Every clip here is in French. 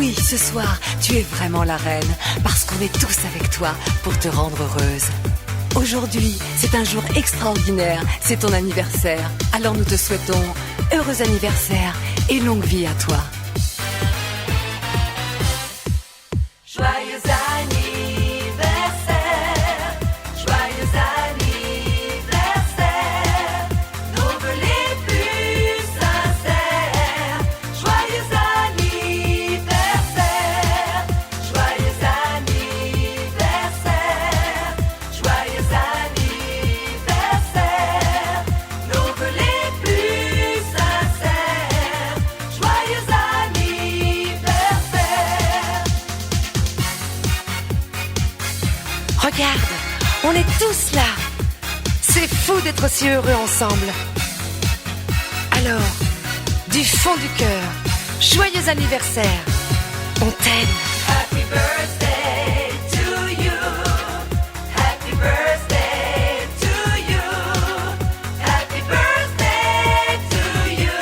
Oui, ce soir, tu es vraiment la reine, parce qu'on est tous avec toi pour te rendre heureuse. Aujourd'hui, c'est un jour extraordinaire, c'est ton anniversaire. Alors nous te souhaitons heureux anniversaire et longue vie à toi. Joyeux anniversaire, joyeux anniversaire, nos vœux les plus sincères. Joyeux anniversaire, joyeux anniversaire, joyeux anniversaire, nos vœux les plus sincères. Joyeux anniversaire. Regarde, on est tous là. C'est fou d'être si heureux ensemble. Alors, du fond du cœur, joyeux anniversaire. On t'aime. Happy birthday to you. Happy birthday to you. Happy birthday to you.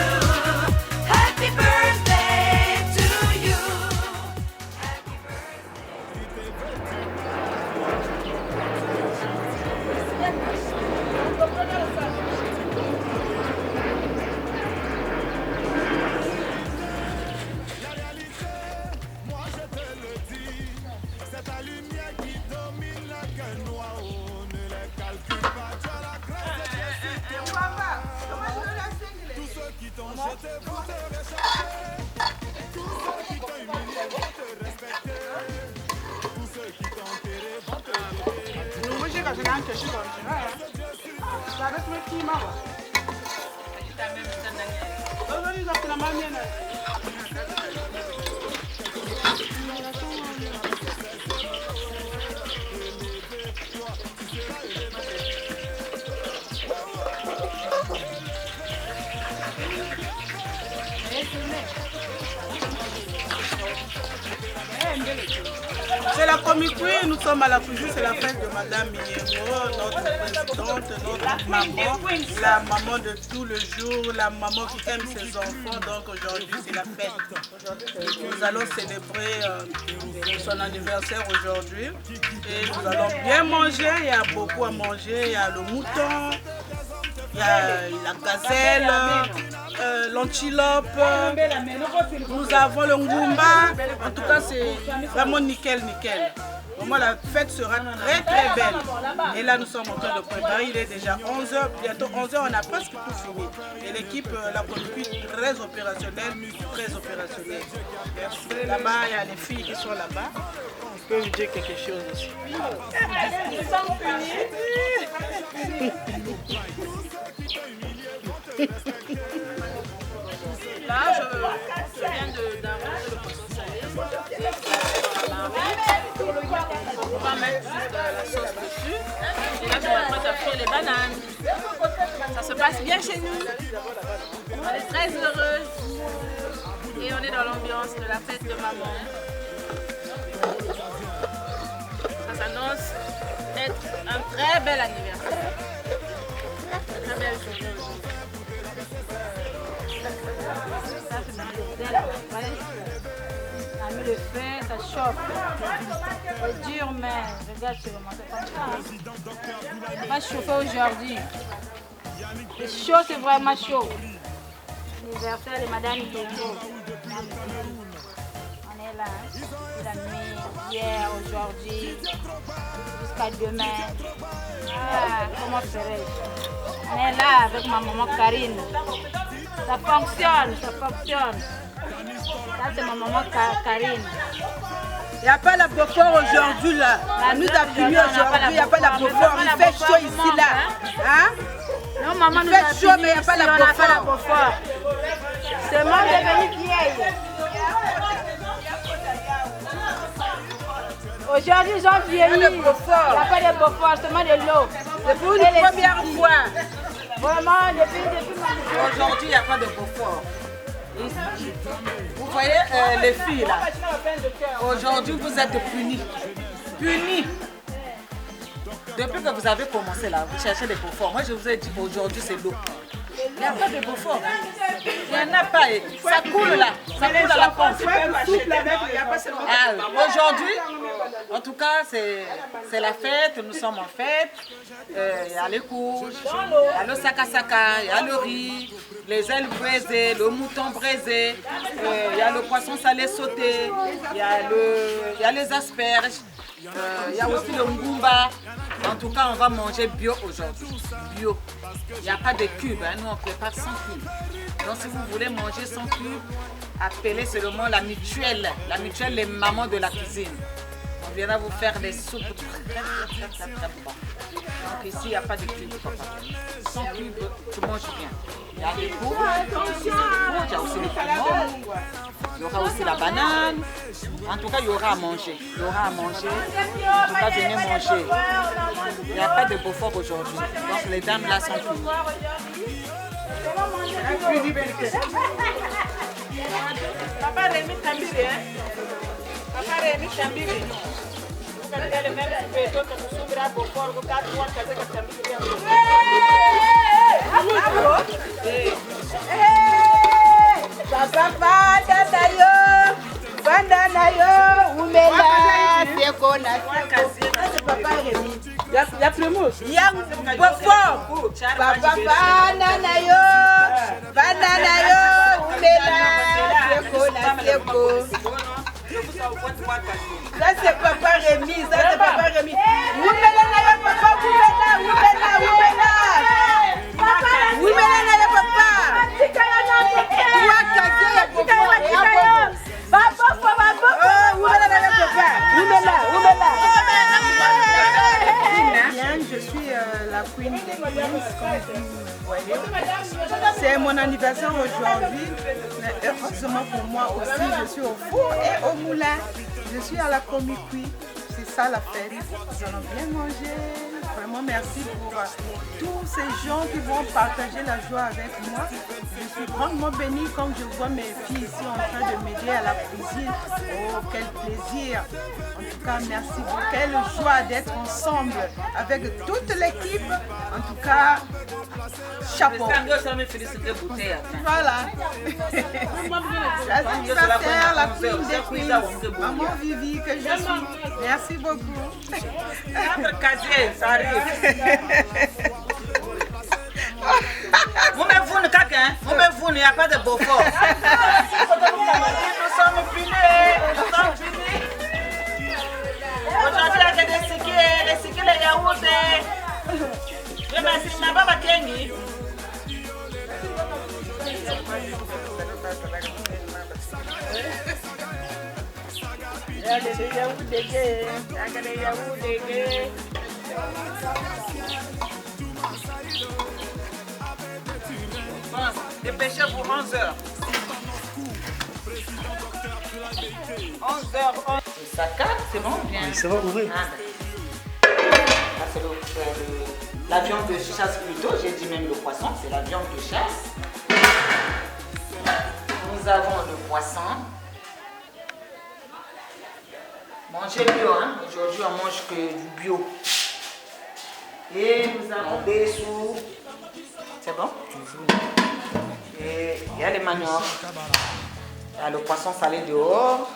Happy birthday to you. Happy C'est la Comic Queen, nous sommes à la Foujoux, c'est la fête de Madame Mignemo, notre présidente, notre maman, la maman de tout le jour, la maman qui aime ses enfants, donc aujourd'hui c'est la fête. Nous allons célébrer son anniversaire aujourd'hui et nous allons bien manger, il y a beaucoup à manger, il y a le mouton, il y a la gazelle, l'antilope, nous avons le ngumba, en tout cas c'est vraiment nickel. Vraiment la fête sera très belle. Et là nous sommes en train de préparer, il est déjà 11h, bientôt 11h, on a presque tout fini. Et l'équipe, la conduite très opérationnelle. Là-bas, il y a les filles qui sont là-bas. Je peux vous dire quelque chose aussi. Là, je viens d'arranger le poisson salé. On va mettre la sauce dessus. Et là, je m'apprête à frire les bananes. Ça se passe bien chez nous. On est très heureux. Et on est dans l'ambiance de la fête de maman. Ça s'annonce être un très bel anniversaire. Très belle journée. Ça, c'est dans le désert, après. On a mis le feu, ça chauffe. C'est dur, mais regarde, c'est vraiment comme ça. On va chauffer aujourd'hui. C'est chaud, c'est vraiment chaud. L'anniversaire de Madame Mignemo. On est là, la nuit, hier, aujourd'hui, jusqu'à demain. Ah, comment ferais-je? On est là avec ma maman Karine. Ça fonctionne. Ça, c'est ma maman Karine. Il n'y a pas la Beaufort aujourd'hui là. La nuit d'après-midi aujourd'hui, il n'y a pas la Beaufort. Il fait chaud ici là. Hein? Non, maman, il fait chaud, mais il n'y a pas la Beaufort. C'est moi devenu vieille. Aujourd'hui, ils ont vieilli. Il n'y a pas de Beaufort, seulement de l'eau. C'est pour une première fois. Vraiment, depuis aujourd'hui, il n'y a pas de Beaufort. Vous voyez les filles là. Aujourd'hui, vous êtes punis. Depuis que vous avez commencé là, vous cherchez des Beauforts. Moi, je vous ai dit aujourd'hui, c'est l'eau. Il n'y a pas de Beaufort. Il n'y en a pas. Ça coule là. Ça coule à la On fait du souple avec, il n'y a pas seulement... Aujourd'hui, en tout cas, c'est la fête, nous sommes en fête. Il y a les couches, il y a le sakasaka, il y a le riz, les ailes braisées, le mouton braisé, il y a le poisson salé sauté, il y a les asperges, il y a aussi le ngumba. En tout cas, on va manger bio aujourd'hui. Bio. Il n'y a pas de cubes, hein. Nous on prépare sans cubes. Donc si vous voulez manger sans cubes, appelez seulement la mutuelle. La mutuelle, les mamans de la cuisine. On viendra vous faire des soupes très bonnes. Donc ici, il n'y a pas de cubes, papa. Sans cubes, tu manges bien. Il y a des cours, il y a aussi le piment, il y aura aussi la banane. En tout cas, il y aura à manger. Il y aura à manger. En tout cas, venez manger. Il n'y a pas de Beaufort aujourd'hui. Donc les dames là sont toutes. Papa Rémi Tambiri, hein? Papa Rémi Tambiri. Vous avez le même béton que nous sommes à Beaufort, vous avez 4 mois que vous avez Papa Danayo, Bandanayo, Oumela, Sekona, c'est Papa Rémi. Il y a Primus. Yang Beaufort, Papa Bananayo, Oumela, Sekona, Seko. Ça c'est Papa Rémi, ça c'est Papa Rémi. Oumela Nayo, Papa, Oumela Nayo, Papa. Toi, Kazi, Beaufort, et Bien, je suis la queen des queens, comme vous voyez. C'est mon anniversaire aujourd'hui, mais heureusement pour moi aussi, je suis au four et au moulin. Je suis à la Comicui, c'est ça la fête. Nous allons bien manger. Vraiment merci pour tous ces gens qui vont partager la joie avec moi. Je suis grandement bénie quand je vois mes filles ici en train de m'aider à la cuisine. Oh, quel plaisir! En tout cas, merci beaucoup. Quelle joie d'être ensemble avec toute l'équipe. En tout cas, chapeau. Voilà. L'anniversaire, la queen des queens. Maman Vivi que je suis. Merci beaucoup. Notre casier, ça arrive. Vous me quelqu'un, il n'y a pas de Beaufort. Nous sommes finis. Aujourd'hui, il y a des sikis, les yaourts. Je m'assiste, ma baba Kengi. Dépêchez-vous, 11h. 11h. Ça calme, c'est bon? Bien. Ça va ouvrir. C'est la viande de chasse plutôt, j'ai dit même le poisson, c'est la viande de chasse. Nous avons le poisson. Mangez bio, hein? Aujourd'hui on mange que du bio. Et nous avons des sous. C'est bon? Et il y a les maniocs. Il y a le poisson salé dehors.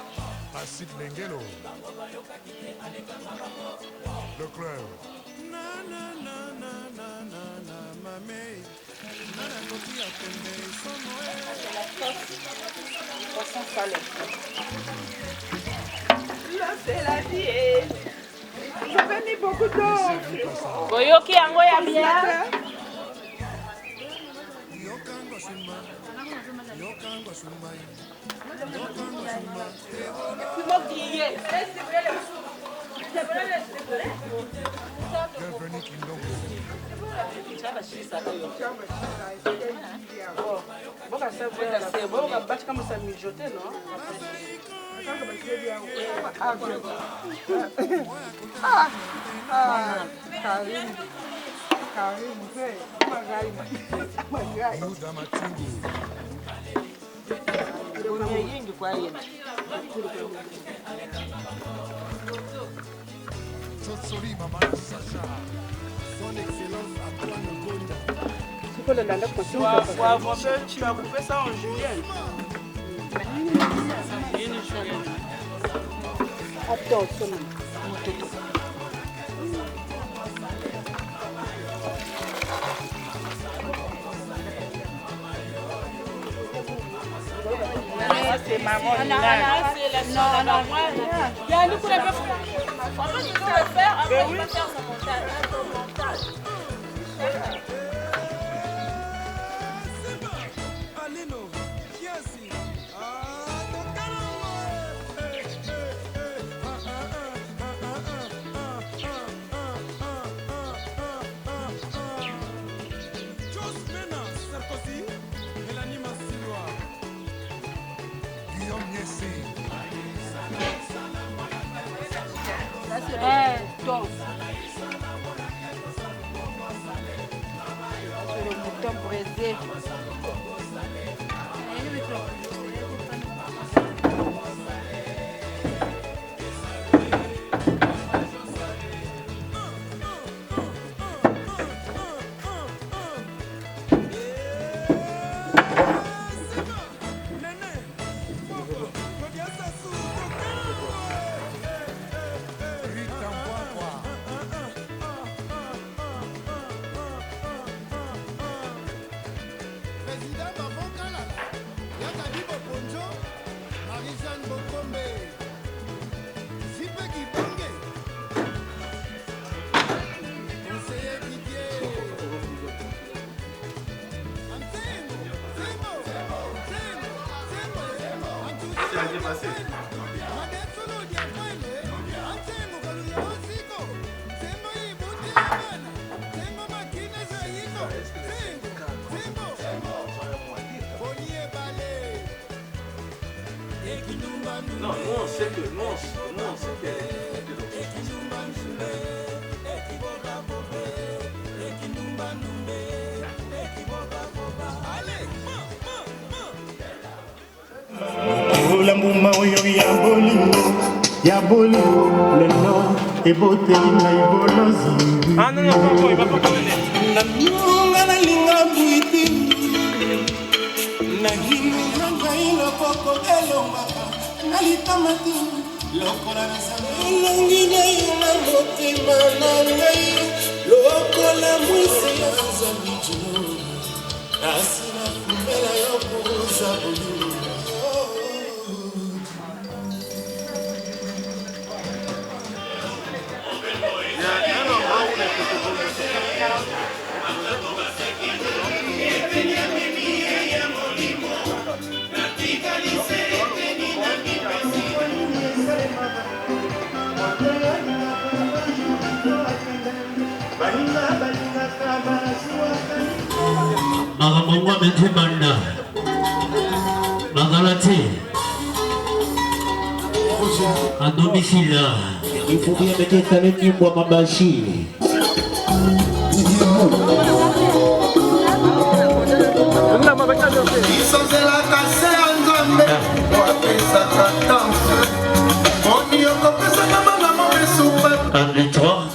Poisson salé. Là, c'est la vie. J'avais mis beaucoup d'eau. Boyoki yango ya bien. Tu vas couper ça en julienne. C'est maman. Non, moi, il y a un coup de franchement, je peux le faire. Après, il va faire son montage. Donc, c'est le mouton braisé. Non, nous on sait que la mouma oyo ya bolingo lelo eboteli na ibolozi nalinga nalinga bwiti nalinga ngai loboko elongaka nalitamati lokola nasangi ngai na motema na ngai lokola mwisi ya nzambi jino kasi nakumela yo koza bolingo. Magamangwa mente banda Magalati à domicile. Il faut bien mettre ça le niveau à Mabashi. Un, deux, trois.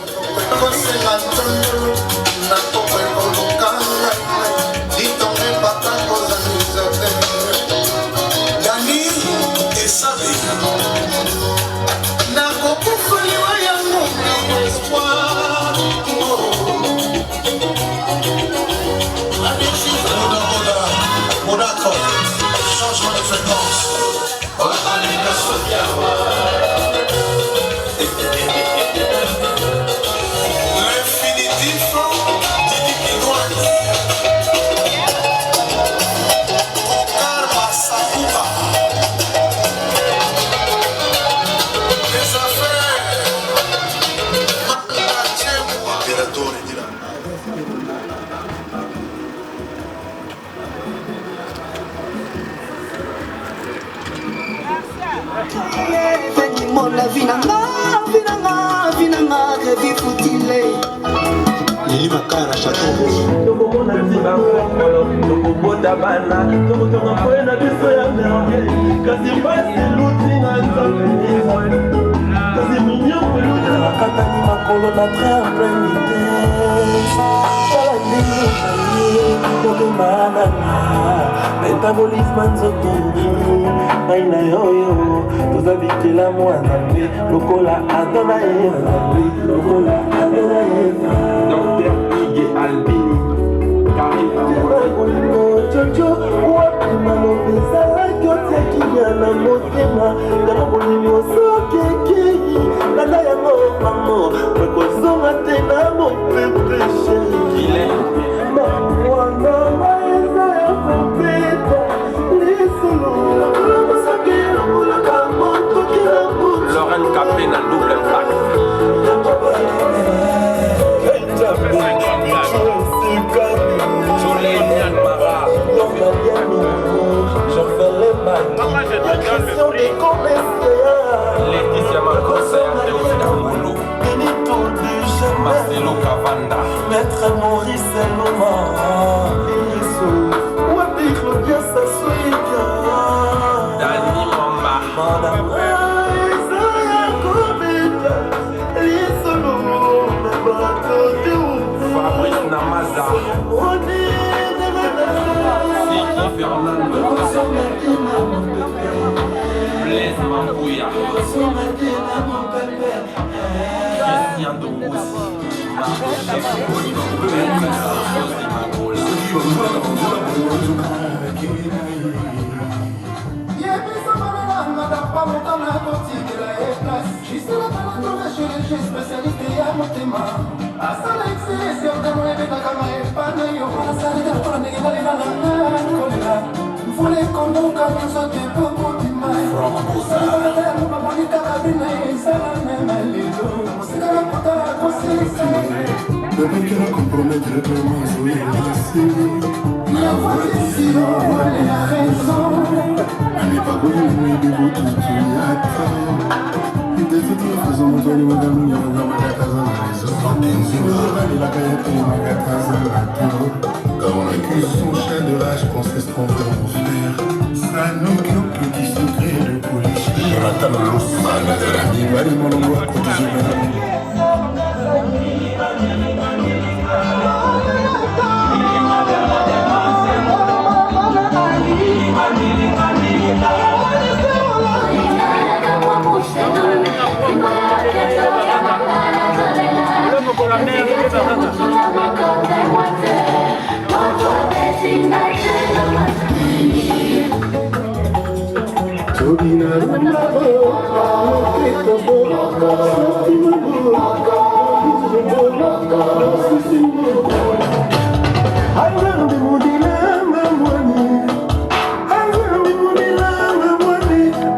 La vinanga, revi futile. Il va cara chateau. Kasi métabolisme nzoto ngai na yoyo tozabikela mwana mpe lokola adona ye lokola adona ye Dr. Ige Albini Karim Jojo wapi malobi ezalaki otiakinya na motema yango bolimi osokekei nanda yango mamo ekozonga te na mopepe sheri mamwana eza ya kopeta lisolo mosaki lokolaka motoki na butu Laurent Capé na double impact je fais les mains. La question des Laetitia Makosa, Théophile Benito de Marcelo Cavanda, Maître Maurice Loma, Iriso, Wabi Claudia Sassuiga, Dani Mamba, Madame Isaiah Kobita, Lisolo, Bato Théo, Fabrice Namaza, Siki Fernando, Blaise Mambouya, Christian Domboussi, Le mec qui va compromettre le paiement, oui, la voix ici, on voit les raisons. elle n'est pas connue, mais de vous tout, tu y attends. De toute façon, vous allez madame, il y a un magataza, la gaieté, magataza, quand on accuse son chien de rage, qu'on s'estompe dans mon frère. Ça nous occupe le petit secret de police. Jonathan Lossa, il va aller mon endroit, côté général.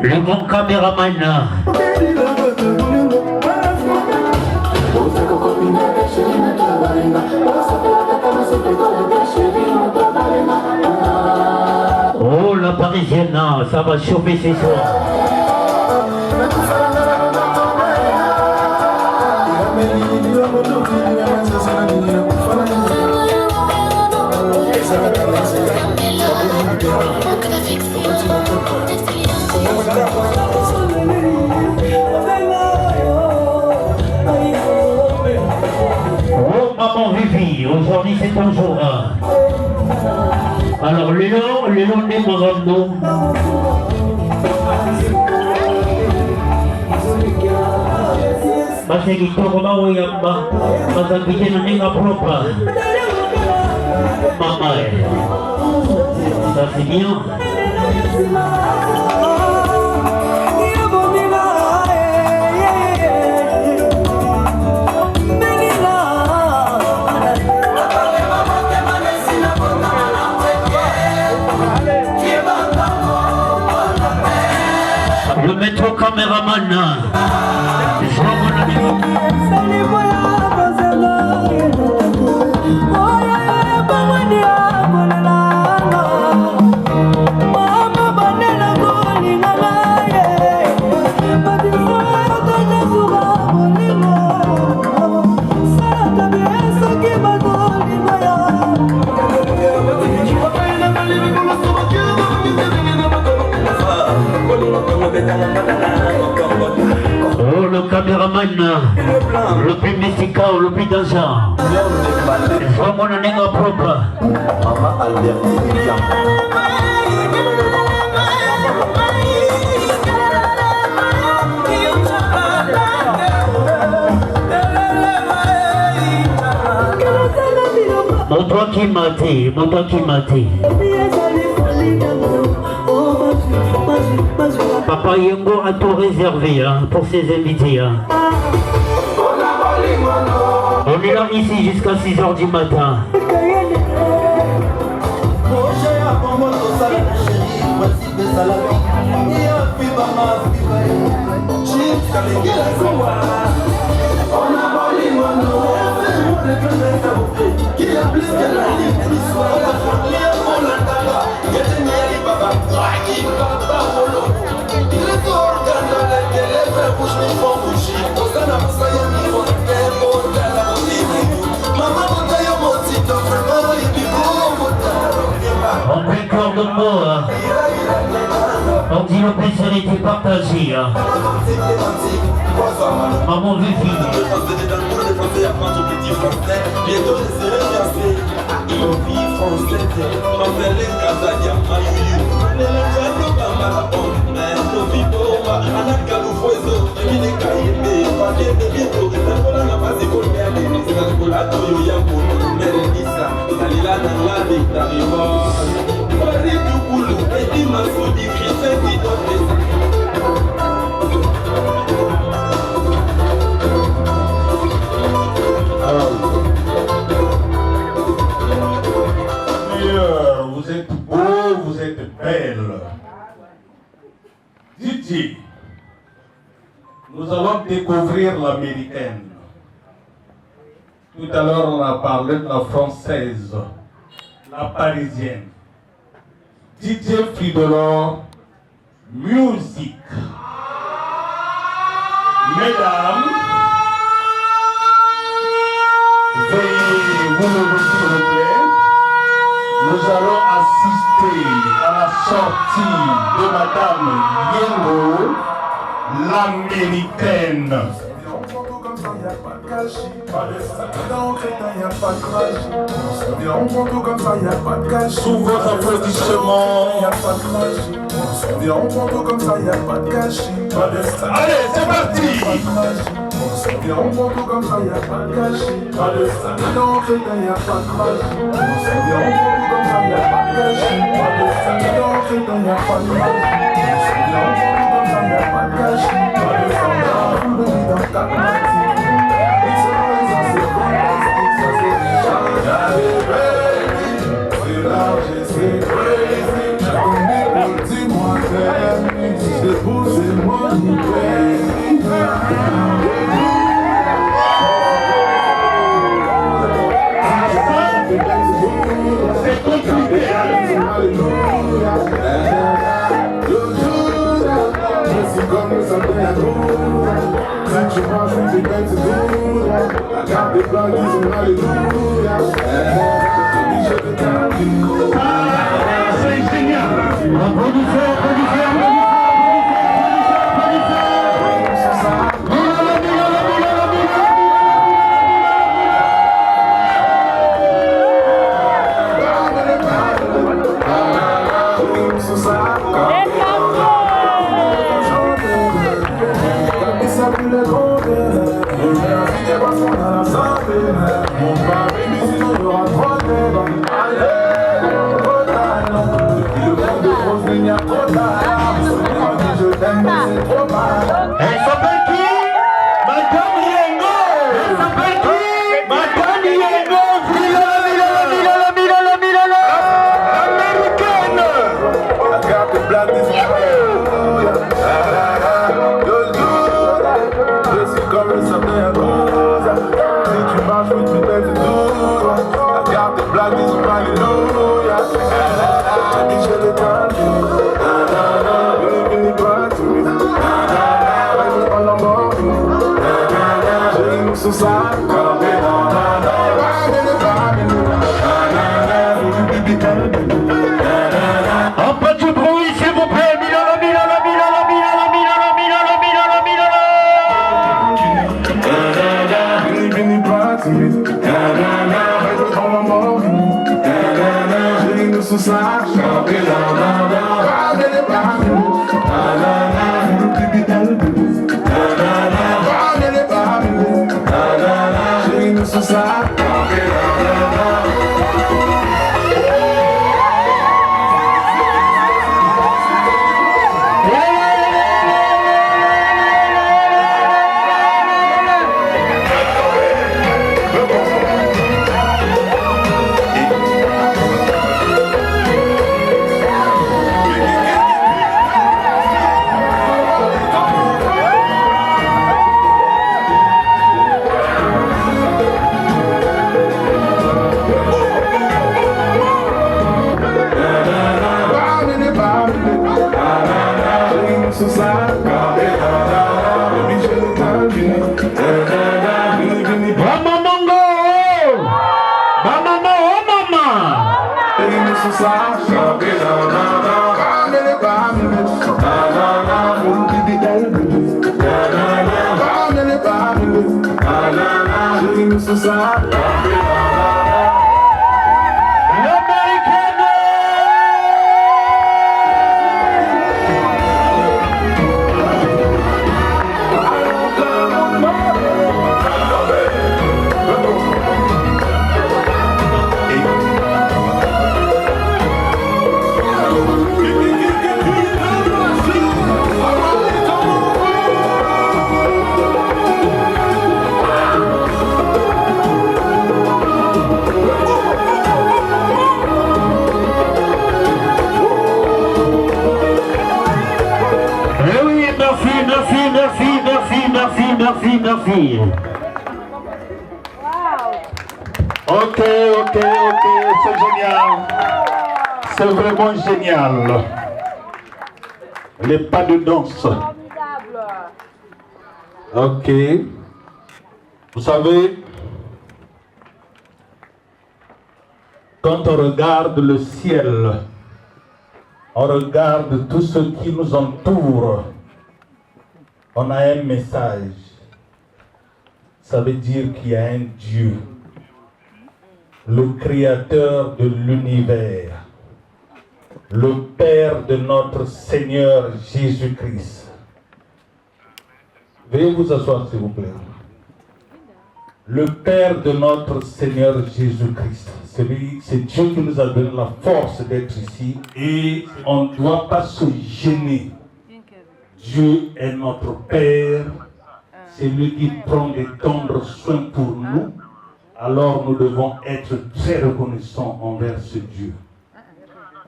Le bon caméraman. Oh, la parisienne, ça va chauffer ce soir. Oh, maman Vivi, aujourd'hui c'est ton jour. Alors, le long des Morando. Masih gitu mau yang masa bikin ini nggak proper. Mama Sasinio. Le métro caméraman. Oh, le caméraman, le plus musical, le plus dansant. Vraiment un nègre propre. Maman Albertine. maté, Papa Yengo a tout réservé pour ses invités. On est là ici jusqu'à 6h du matin. En plein corps de mort, on dit le plaisir était partagé. Maman veut vivre. Vous êtes beau, vous êtes belle. Didier, nous allons découvrir l'américaine. Tout à l'heure, on a parlé de la française, la parisienne. Didier Fridolin, musique. Mesdames, veuillez vous lever s'il vous plaît. Nous allons assister à la sortie de Madame Yengo, l'américaine. Sous vos applaudissements. Allez, c'est parti. C'est génial. Elle s'appelle qui? Madame Yengo. Elle s'appelle qui? Madame Yengo. L'américaine. Je suis comme le sapin à rose. Si tu marches, oui, tu t'aimes tout. La garde des blagues, ils ont alléluia. Je le un petit bruit s'il vous plaît. Merci. Ok, c'est génial. C'est vraiment génial. Les pas de danse. Ok. Vous savez, quand on regarde le ciel, on regarde tout ce qui nous entoure, on a un message. Ça veut dire qu'il y a un Dieu, le créateur de l'univers, le Père de notre Seigneur Jésus-Christ. Veuillez vous asseoir s'il vous plaît. Le Père de notre Seigneur Jésus-Christ, c'est Dieu qui nous a donné la force d'être ici et on ne doit pas se gêner. Dieu est notre Père. C'est lui qui prend des tendres soins pour nous, alors nous devons être très reconnaissants envers ce Dieu.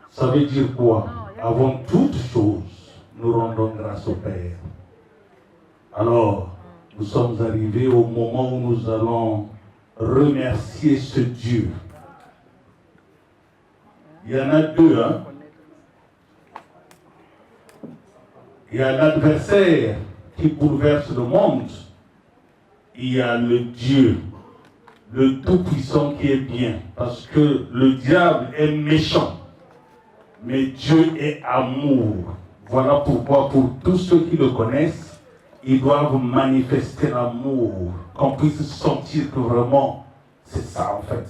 Ça veut dire quoi? Avant toute chose, nous rendons grâce au Père. Alors, nous sommes arrivés au moment où nous allons remercier ce Dieu. Il y en a deux, hein? Il y a l'adversaire qui bouleverse le monde. Il y a le Dieu, le Tout-Puissant qui est bien. Parce que le diable est méchant, mais Dieu est amour. Voilà pourquoi pour tous ceux qui le connaissent, ils doivent manifester l'amour, qu'on puisse sentir que vraiment, c'est ça en fait.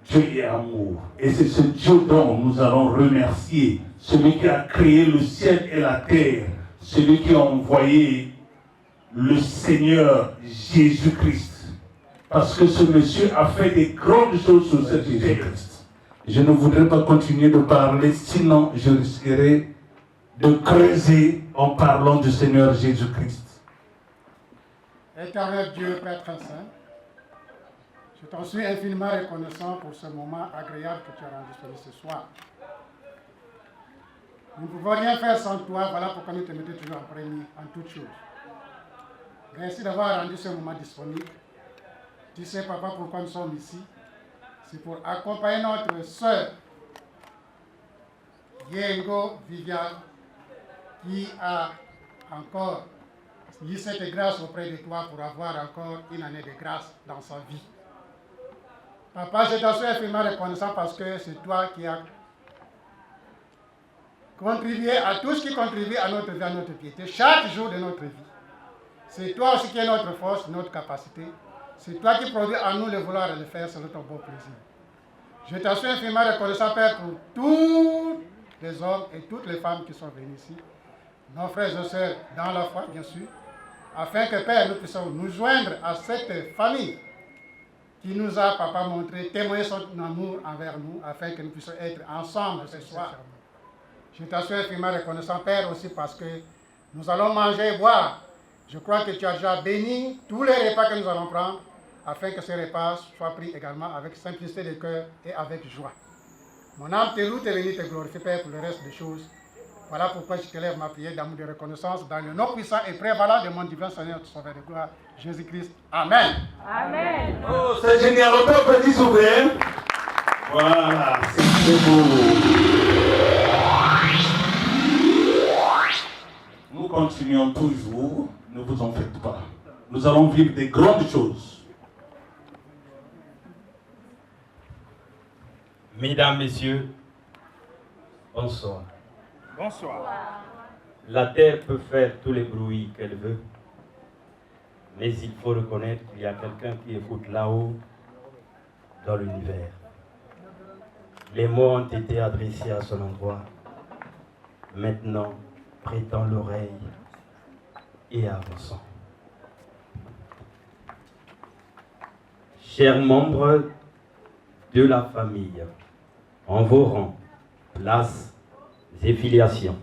Dieu est amour. Et c'est ce Dieu dont nous allons remercier, celui qui a créé le ciel et la terre, celui qui a envoyé le Seigneur Jésus-Christ. Parce que ce monsieur a fait des grandes choses sur cette Jésus-Christ. Je ne voudrais pas continuer de parler, sinon je risquerais de creuser en parlant du Seigneur Jésus-Christ. Éternel Dieu, Père très saint, je t'en suis infiniment reconnaissant pour ce moment agréable que tu as rendu disponible ce soir. Nous ne pouvons rien faire sans toi, voilà pourquoi nous te mettons toujours en premier en toutes choses. Merci d'avoir rendu ce moment disponible. Tu sais, papa, pourquoi nous sommes ici. C'est pour accompagner notre sœur, Yengo Viviane, qui a encore eu cette grâce auprès de toi pour avoir encore une année de grâce dans sa vie. Papa, je t'en suis infiniment reconnaissant parce que c'est toi qui as contribué à tout ce qui contribue à notre vie, à notre piété, chaque jour de notre vie. C'est toi aussi qui es notre force, notre capacité. C'est toi qui produis en nous le vouloir et le faire selon ton beau plaisir. Je t'en suis infiniment reconnaissant, Père, pour tous les hommes et toutes les femmes qui sont venus ici, nos frères et sœurs dans la foi, bien sûr, afin que, Père, nous puissions nous joindre à cette famille qui nous a, papa, montré, témoigné son amour envers nous, afin que nous puissions être ensemble ce soir. Je t'en suis infiniment reconnaissant, Père, aussi parce que nous allons manger et boire. Je crois que tu as déjà béni tous les repas que nous allons prendre, afin que ces repas soient pris également avec simplicité de cœur et avec joie. Mon âme te loue, te bénit, te glorifie, Père, pour le reste des choses. Voilà pourquoi je te lève ma prière d'amour et de reconnaissance dans le nom puissant et prévalant de mon divin Seigneur, Sauveur de gloire, Jésus-Christ. Amen. Amen. Oh, c'est génial. On peut applaudir, s'il vous plaît. Voilà, c'est très beau. Nous continuons toujours, ne vous en faites pas. Nous allons vivre des grandes choses. Mesdames, Messieurs, bonsoir. Bonsoir. La terre peut faire tous les bruits qu'elle veut, mais il faut reconnaître qu'il y a quelqu'un qui écoute là-haut, dans l'univers. Les mots ont été adressés à son endroit. Maintenant, prêtons l'oreille et avançons. Chers membres de la famille, en vos rangs, places et filiations,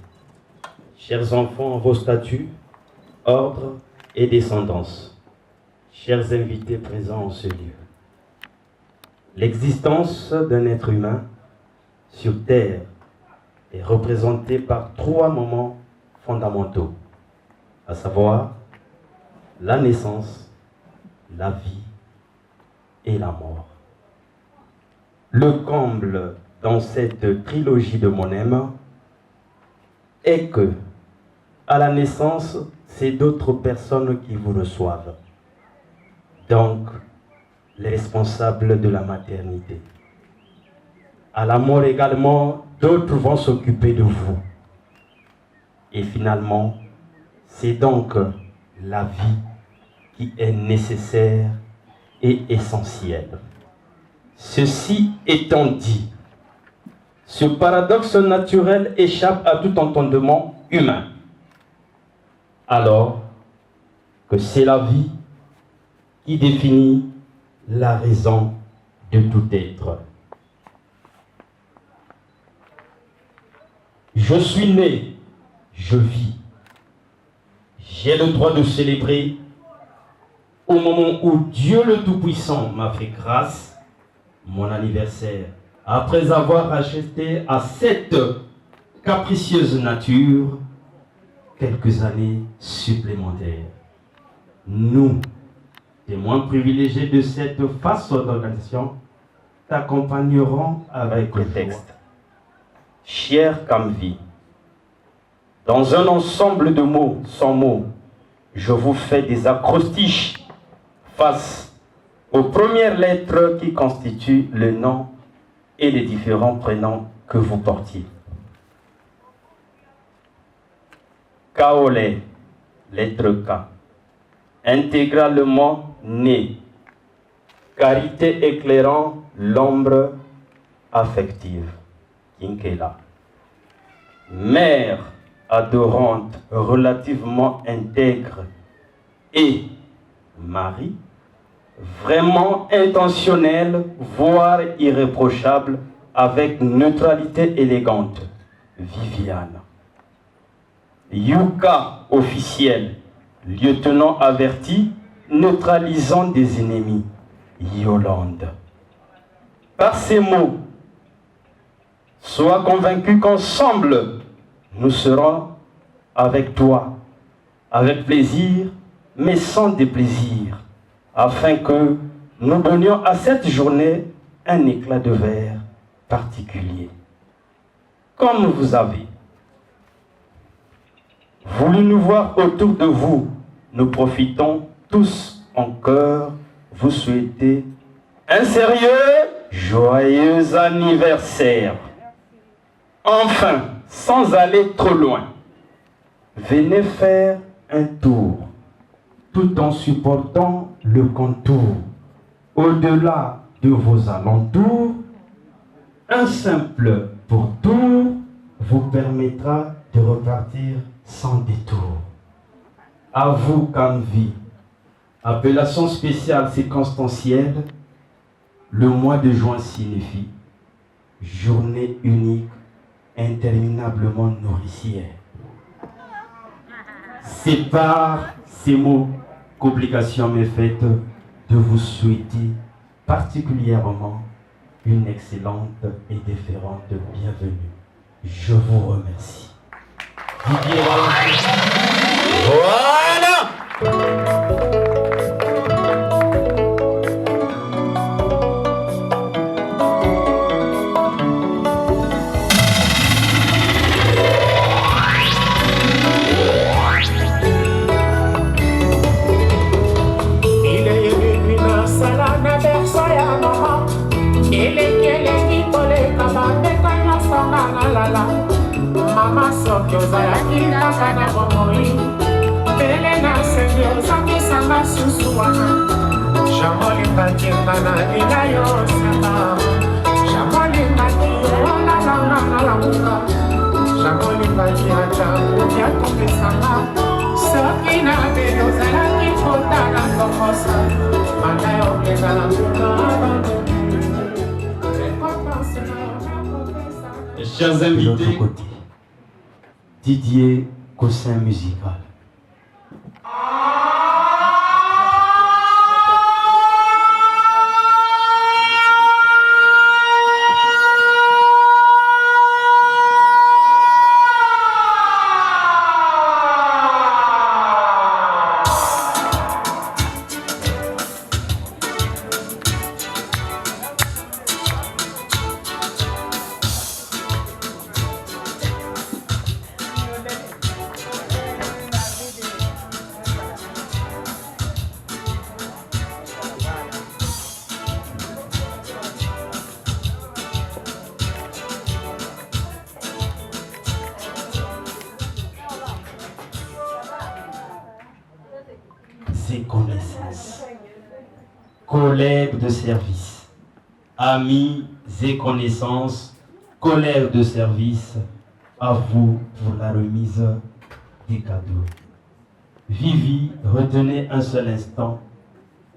chers enfants en vos statuts, ordres et descendances, chers invités présents en ce lieu, l'existence d'un être humain sur Terre est représentée par 3 moments fondamentaux, à savoir la naissance, la vie et la mort. Le comble dans cette trilogie de Monem est que, à la naissance, c'est d'autres personnes qui vous reçoivent. Donc, les responsables de la maternité. À la mort également, d'autres vont s'occuper de vous. Et finalement, c'est donc la vie qui est nécessaire et essentielle. Ceci étant dit, ce paradoxe naturel échappe à tout entendement humain. Alors que c'est la vie qui définit la raison de tout être. Je suis né, je vis. J'ai le droit de célébrer au moment où Dieu le Tout-Puissant m'a fait grâce, mon anniversaire, après avoir acheté à cette capricieuse nature quelques années supplémentaires. Nous, témoins privilégiés de cette façon d'organisation, t'accompagnerons avec le texte. Cher Kamvi, dans un ensemble de mots sans mots, je vous fais des acrostiches face aux premières lettres qui constituent le nom et les différents prénoms que vous portiez. Kaolé, lettre K, intégralement né, carité éclairant l'ombre affective, Kinkela. Mère adorante, relativement intègre, et Marie, vraiment intentionnelle, voire irréprochable, avec neutralité élégante, Viviane. Yuka, officiel, lieutenant averti, neutralisant des ennemis, Yolande. Par ces mots, sois convaincu qu'ensemble, nous serons avec toi, avec plaisir, mais sans déplaisir, afin que nous donnions à cette journée un éclat de verre particulier. Comme vous avez voulu nous voir autour de vous, nous profitons tous en cœur, vous souhaiter un sérieux, joyeux anniversaire. Enfin, sans aller trop loin, venez faire un tour, tout en supportant le contour. Au-delà de vos alentours, un simple pourtour vous permettra de repartir sans détour. À vous, Kamvi, appellation spéciale circonstancielle, le mois de juin signifie journée unique, interminablement nourricière. C'est par ces mots qu'obligation m'est faite de vous souhaiter particulièrement une excellente et déférente bienvenue. Je vous remercie. Didier ozalaki kaka na bomoi pele na sengi ozangisanga susu wana jamolingaki-nga na lila yo sema jamolingaki olalanga nalamuka jamolingaki ata kopia topesanga soki na bele ozalaki kota na kokosa manda yo kezala muna Chers invités, de l'autre côté, Didier Cossin musical. Connaissances, collègues de service, amis et connaissances, collègues de service, à vous pour la remise des cadeaux. Vivi, retenez un seul instant,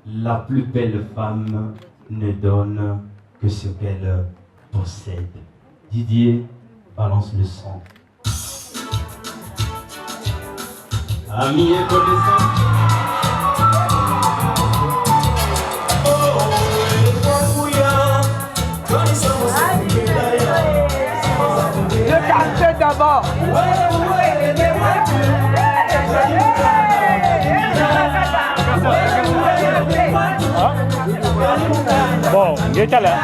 la plus belle femme ne donne que ce qu'elle possède. Didier, balance le son. Amis et connaissances. Je t'achète d'abord. Bon, il est là.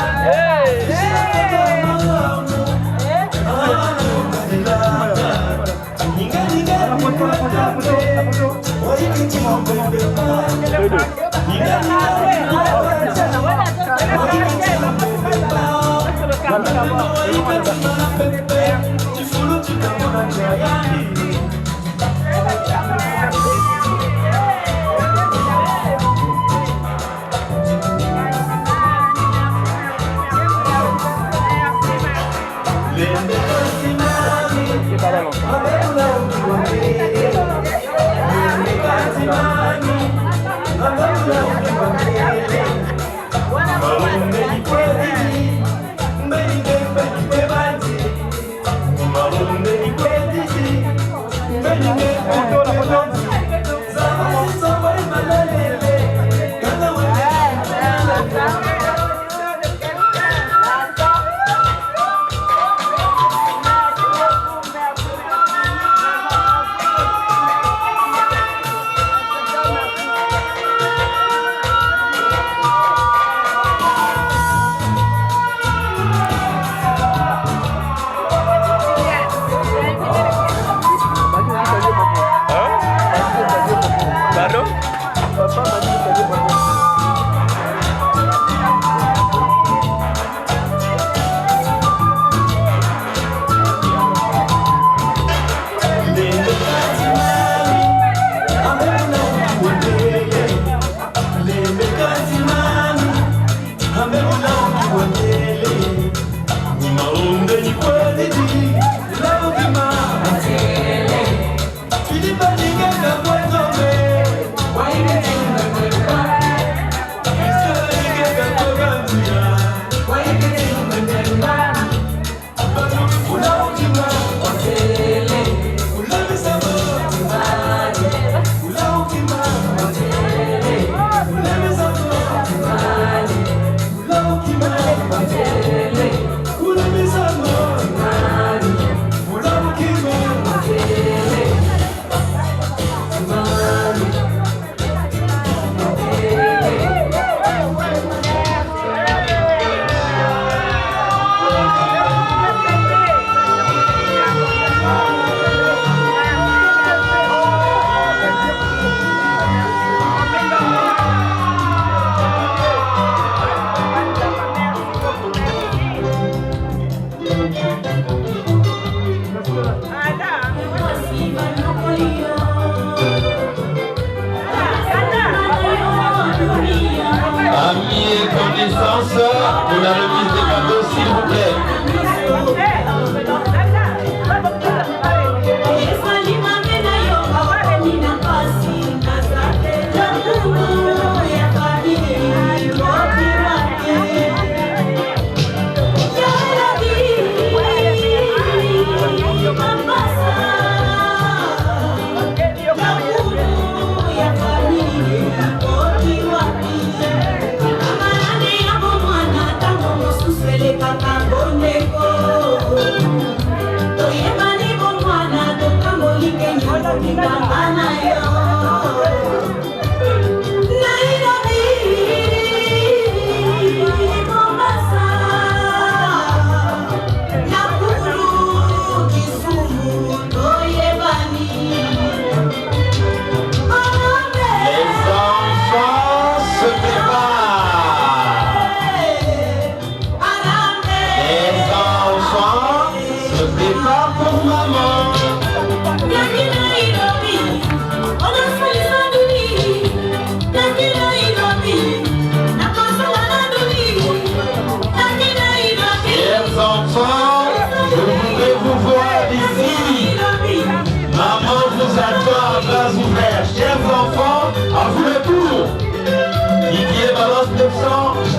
sœurs, pour la remise des cadeaux, s'il vous plaît.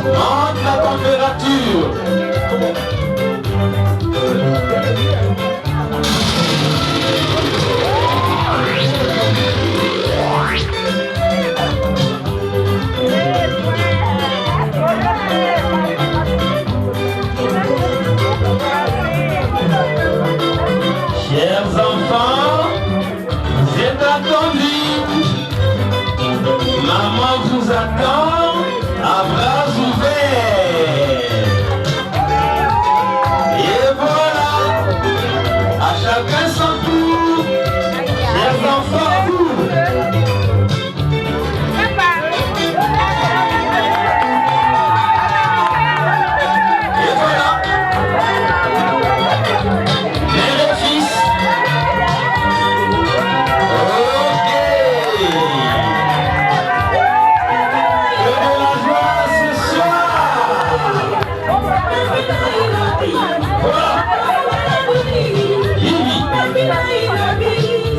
Monte la température. Chers enfants, vous êtes attendus. Maman vous attend à bras ouverts. Et voilà, à chacun son tour. Chers enfants, vous. Et voilà, mère et fils. Ok.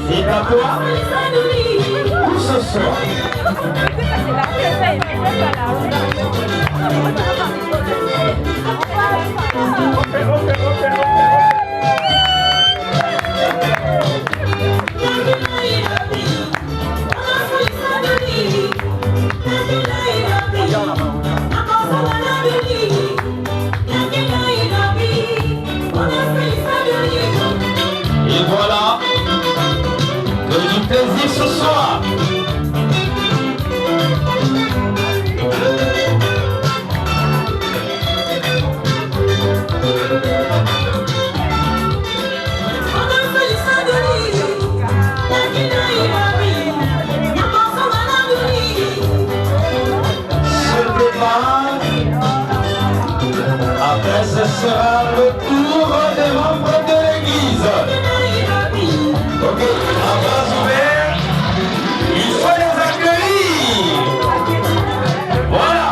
C'est à toi pour ce soir. Et voilà, que du plaisir ce soir. Se prépare. Après ce sera le tour des membres de l'église. Ok, à bras ouverts, il faut les accueillir. Voilà.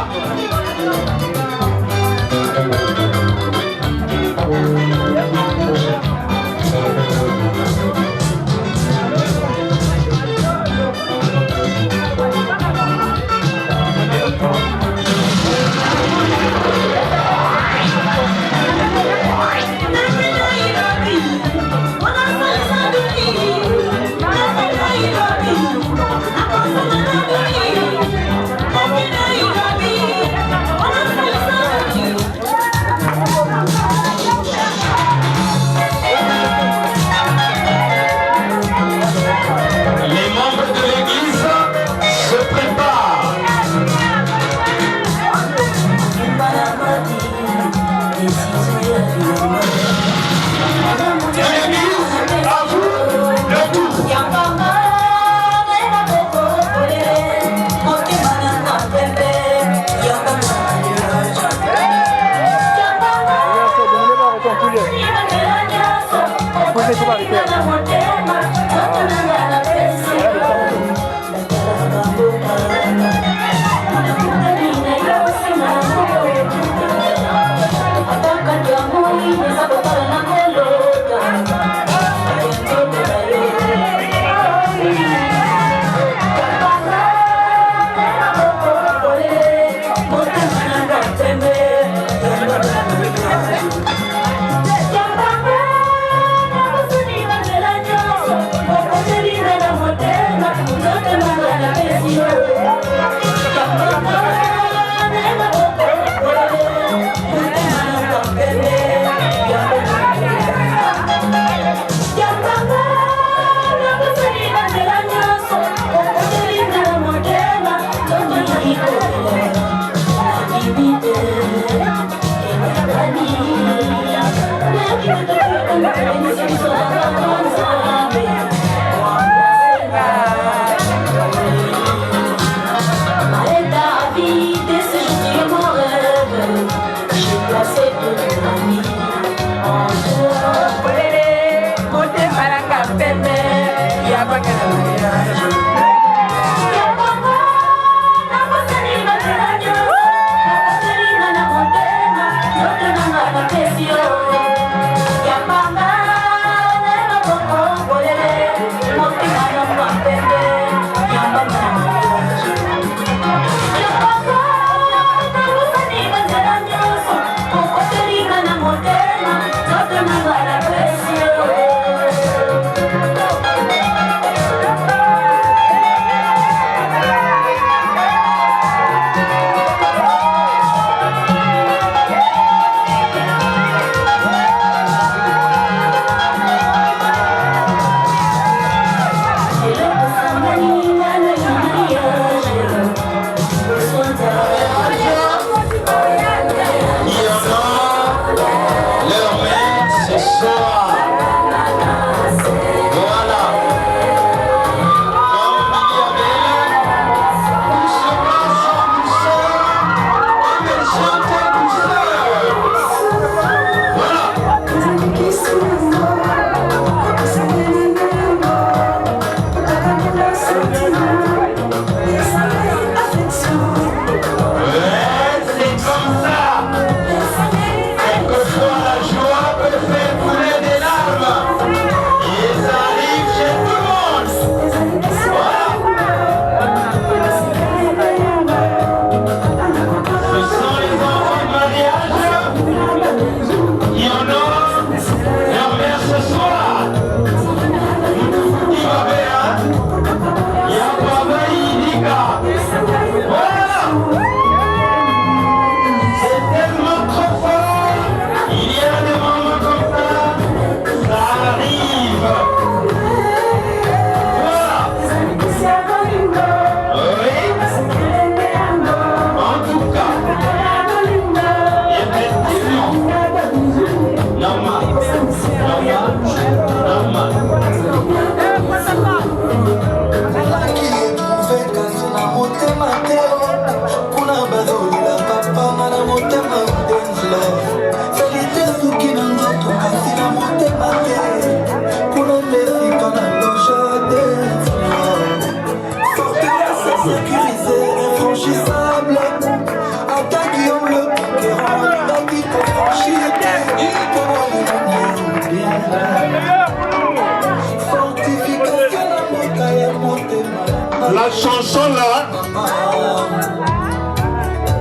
La chanson là,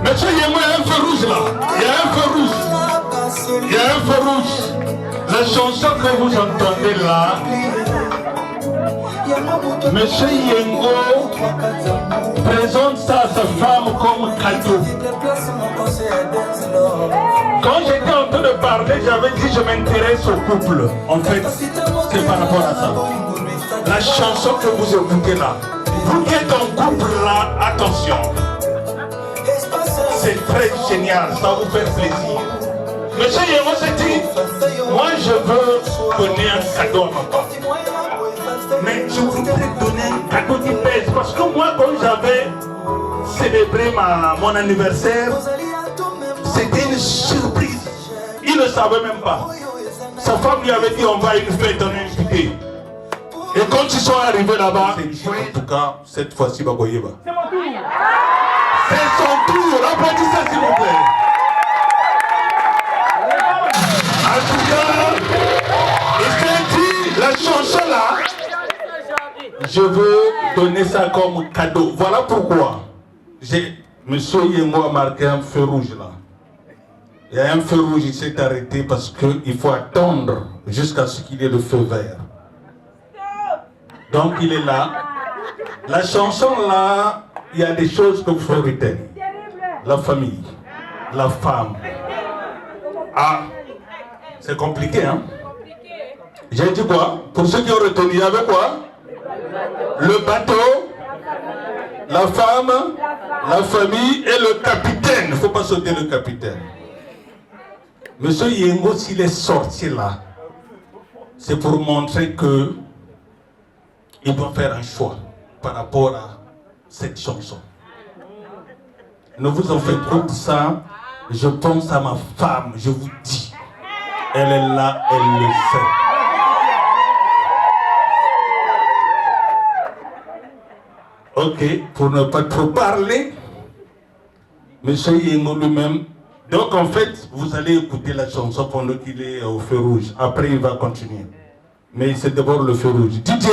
monsieur Yengo, il y a un feu rouge là, il y a un feu rouge, il y a un feu rouge. La chanson que vous entendez là, monsieur Yengo présente ça à sa femme comme cadeau. Quand j'étais en train de parler, j'avais dit je m'intéresse au couple. En fait, c'est par rapport à ça. La chanson que vous écoutez là, vous qui êtes en couple là, attention. C'est très génial, ça va vous faire plaisir. Monsieur Yengo s'est dit, moi je veux donner un cadeau à ma femme. Mais je voudrais donner un cadeau qui pèse. Parce que moi, quand j'avais célébré mon anniversaire, c'était une surprise. Il ne savait même pas. Sa femme lui avait dit, on va à une fête, on est invité. Et quand ils sont arrivés là-bas, en tout cas, cette fois-ci, Bagoyeba. C'est mon tour. C'est son tour. Applaudissez s'il vous plaît. En tout cas, il s'est dit, la chanson là, je veux donner ça comme cadeau. Voilà pourquoi Monsieur Yengo a marqué un feu rouge là. Il y a un feu rouge, il s'est arrêté parce qu'il faut attendre jusqu'à ce qu'il y ait le feu vert. Donc il est là. La chanson là, il y a des choses que vous faut retenir. La famille, la femme. Ah, c'est compliqué hein. J'ai dit quoi? Pour ceux qui ont retenu, il y avait quoi? Le bateau, la femme, la famille et le capitaine. Il ne faut pas sauter le capitaine. Monsieur Yengo, s'il est sorti là, c'est pour montrer que il doit faire un choix par rapport à cette chanson. Ne vous en faites pas pour ça. Je pense à ma femme, je vous dis. Elle est là, elle le sait. Ok, pour ne pas trop parler, Monsieur Yengo lui-même. Donc en fait, vous allez écouter la chanson pendant qu'il est au feu rouge. Après, il va continuer. Mais c'est d'abord le feu rouge. DJ!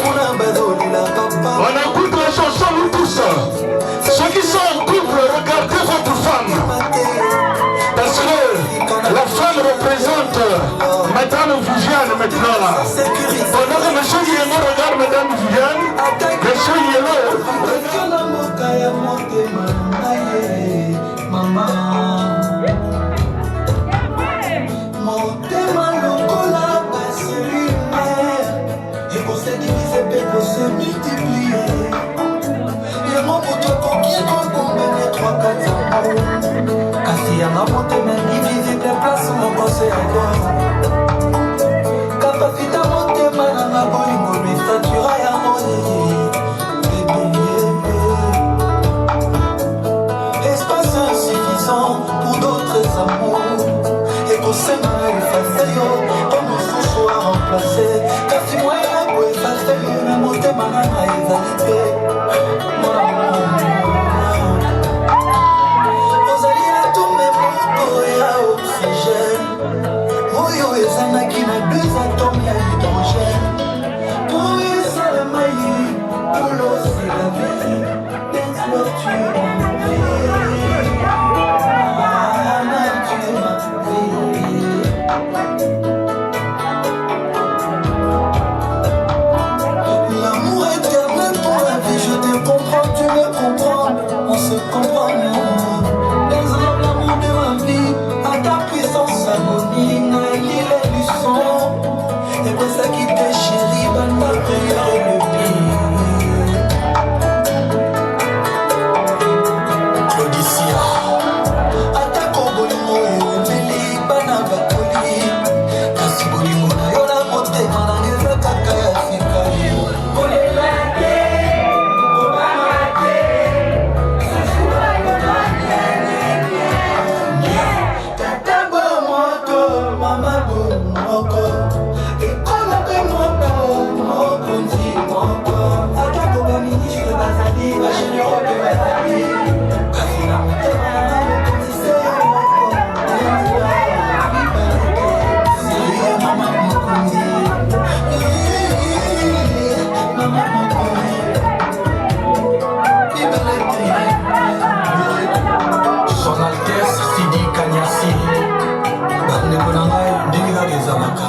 On écoute la chanson, nous tous. Ceux qui sont en couple, regardez votre femme. Parce que la femme représente Madame Viviane maintenant là. Pendant que Monsieur Yengo regarde Madame Viviane, Monsieur Yengo se multiplier. Et mon poteau combien combien 3-4 ans. Assis à ma montée, mais divisé des places, mon conseil encore. Capacité à monter, madame, à bolingo, mais stature à monter. Espace insuffisant pour d'autres amours. Et qu'on s'aime à effacer, comme on s'en soit remplacé. Car si moi, la montée manana ezalité ozali atome moko ya oxygène oyo ezanaki na 2 atomes ya hydrogène pour esala mai pour l'osi la vie laisse-leur tuer ma vie tuer ma vie. On se comprend mieux. Désolé l'amour de ma vie, à ta puissance agonie, l'île du son. Et pour ça qui t'est chérie, ma prière est le pire. Claudicia, à ta corbolimo et Mélie, banaba coli. Kasi bolimo na yo la montée, manangeza kakaya fikali. Son Altesse Sidi Kanyasi bandeko na ngai ndenge kaka ezalaka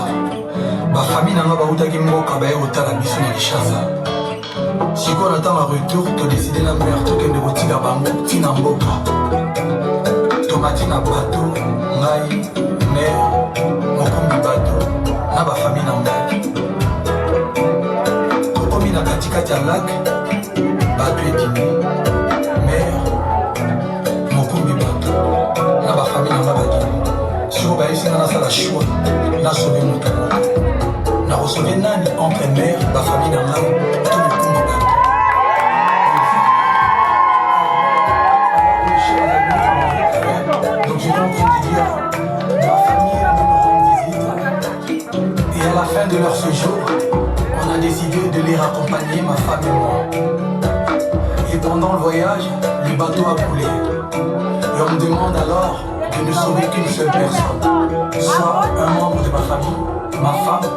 bafamille na ngai bautaki mboka baye kotala biso na Kinshasa sikoyo na ntango ya retour todeside na mare tokende kotika bango ntina mboka tomati na bato ngai mer mokumbi bato na bafamille na ngai tokomi na katikati ya lak bato edimi mer mokumbi bato na bafamille na ngai badimi siko bayesinga nasala shwa nasove moto moko nakosove nani entre mer bafamille na ngai to mokumbi bato. Donc je viens pour te dire, ma famille nous rend visite et à la fin de leur séjour, on a décidé de les raccompagner, ma femme et moi. Et pendant le voyage, le bateau a coulé. Et on me demande alors de ne sauver qu'une seule personne, soit un membre de ma famille, ma femme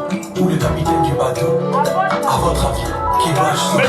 ou le capitaine du bateau. À votre avis, qui dois-je sauver?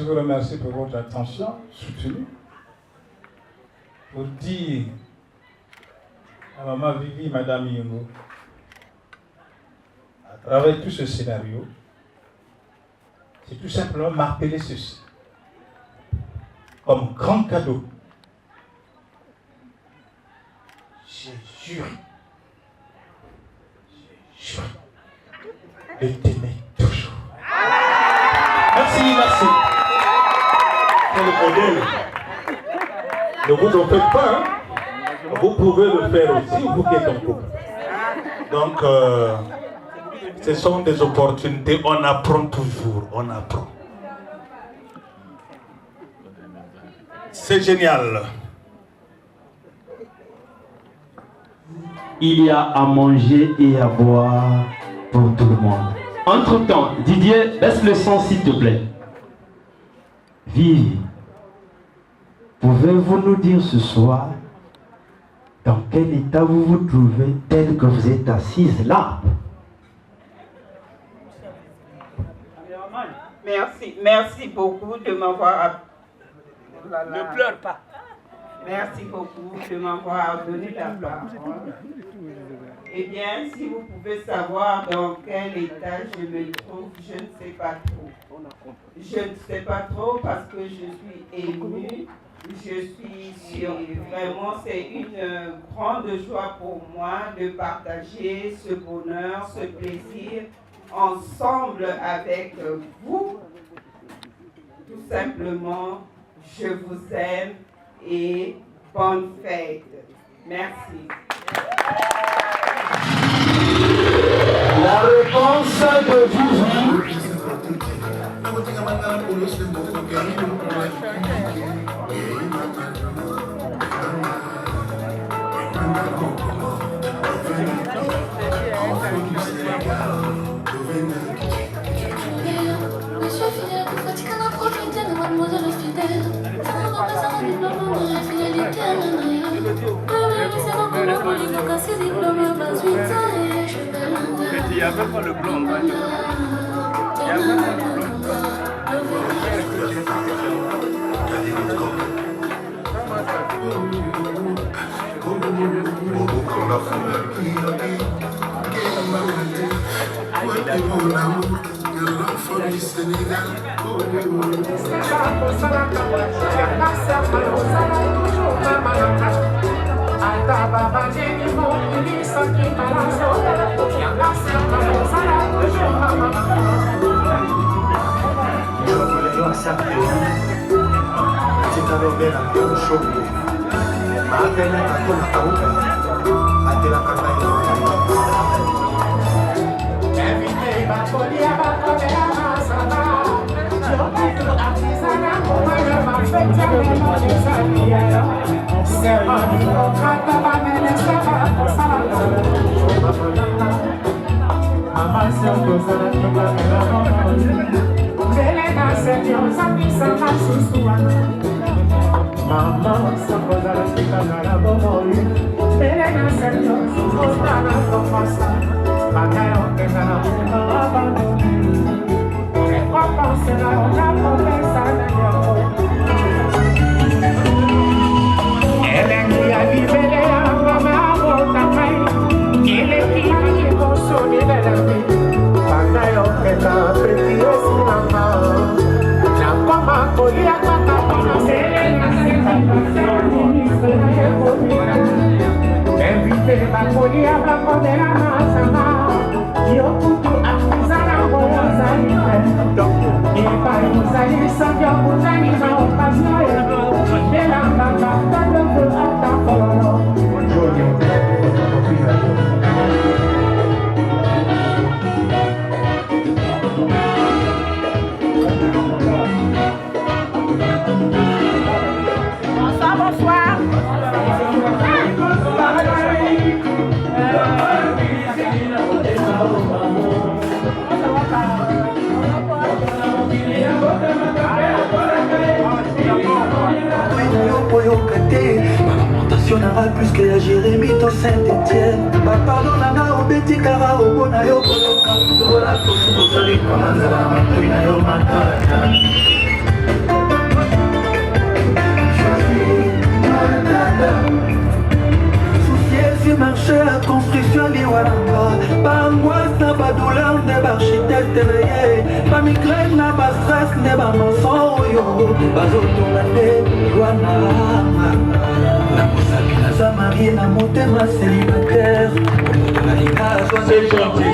vous remercie pour votre attention soutenue. Pour dire à Maman Vivi, Madame Yungo, à travers tout ce scénario, c'est tout simplement m'appeler ceci comme grand cadeau. J'ai juré de t'aimer toujours. Merci, merci. C'est le modèle. Ne vous en faites pas, hein? Vous pouvez le faire aussi, vous qui êtes en couple. Donc, ce sont des opportunités, on apprend toujours, on apprend. C'est génial. Il y a à manger et à boire pour tout le monde. Entre-temps, Didier, baisse le son s'il te plaît. Vive, pouvez-vous nous dire ce soir dans quel état vous vous trouvez tel que vous êtes assise là? Merci beaucoup de m'avoir... Ne pleure pas. Merci beaucoup de m'avoir donné la parole. Eh bien, si vous pouvez savoir dans quel état je me trouve, je ne sais pas trop. Je ne sais pas trop parce que je suis émue, je suis sûre. Vraiment, c'est une grande joie pour moi de partager ce bonheur, ce plaisir ensemble avec vous. Tout simplement, je vous aime et bonne fête. Merci. La réponse de Vivi. Monsieur fidèle, fatigue à profiter de mademoiselle fidèle. Sans représenter diplôme de la fidélité à la naïve. C'est bon pour le poli, donc à ses diplômes, il passe 8 ans et je vais l'envoyer. Il n'y a même pas le blanc. Il n'y a même pas le blanc. Puisque la Jérémie au Saint-Étienne pardon nana obeti kara obona yo koloka kola kosu kosali kwa manzala matui na yo matata Soucieux marché à construction liwalanga. Pas angoisse na pas douleur de l'architecte. Pas migraine na pas stress ne pas mensonge. Pas automatique liwalanga. La mariée na motema célibataire. C'est gentil,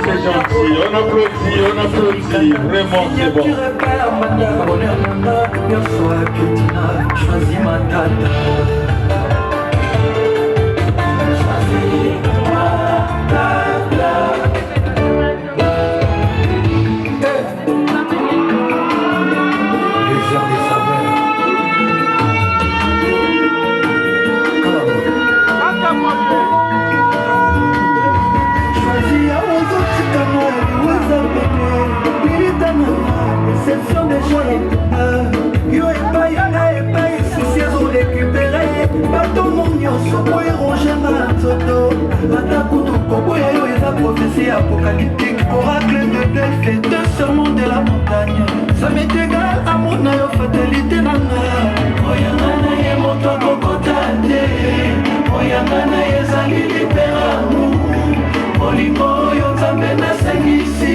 on applaudit, vraiment c'est bon. Choisis ma tata. Déception des gens, yo et pas soucieux ont récupéré. Pas ton nom, nyonso, pour éronger ma soto. Matakutu, Kobo, yo, et sa prophétie apocalyptique. Oracle de Delphes, deux sermons de la montagne. Ça m'est égal à mon ayo, fatalité nana. Oyangana ye moto kokotate. Oyangana ye zali libéramu. Olimo yo nzambe na sengisi.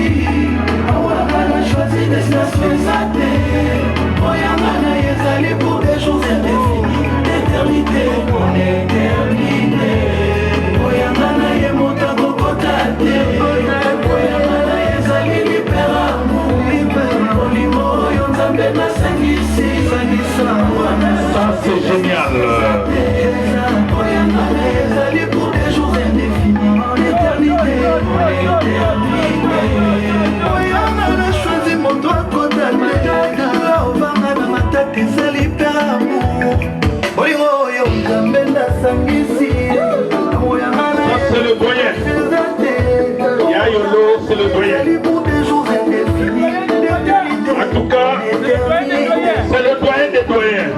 Awangana choisi destination exatée. Oyangana ye zali pour des jours indéfinis. D'éternité en éternité. Oyangana ye moto kokotate. Oyangana ye zali libéramu. Olimo yo nzambe na sengisi. Ça c'est génial. Oyangana ye zali pour des jours indéfinis. En éternité. Oyangana choisi mon doigt kotate. Ovanga na matata ezali per amour. Olingo oyo nzambe nasangisi. Oyangana c'est le doyen. Yayolo, c'est le doyen. pour des jours indéfinis. En tout cas, c'est le doyen des doyens.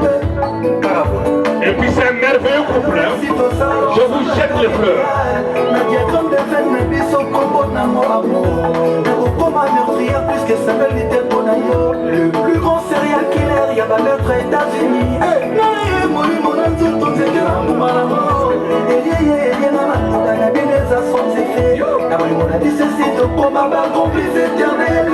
Et puis c'est un merveilleux couple. Je vous jette les fleurs. Le plus grand serial killer, y'a pas d'être États-Unis. Complice éternel.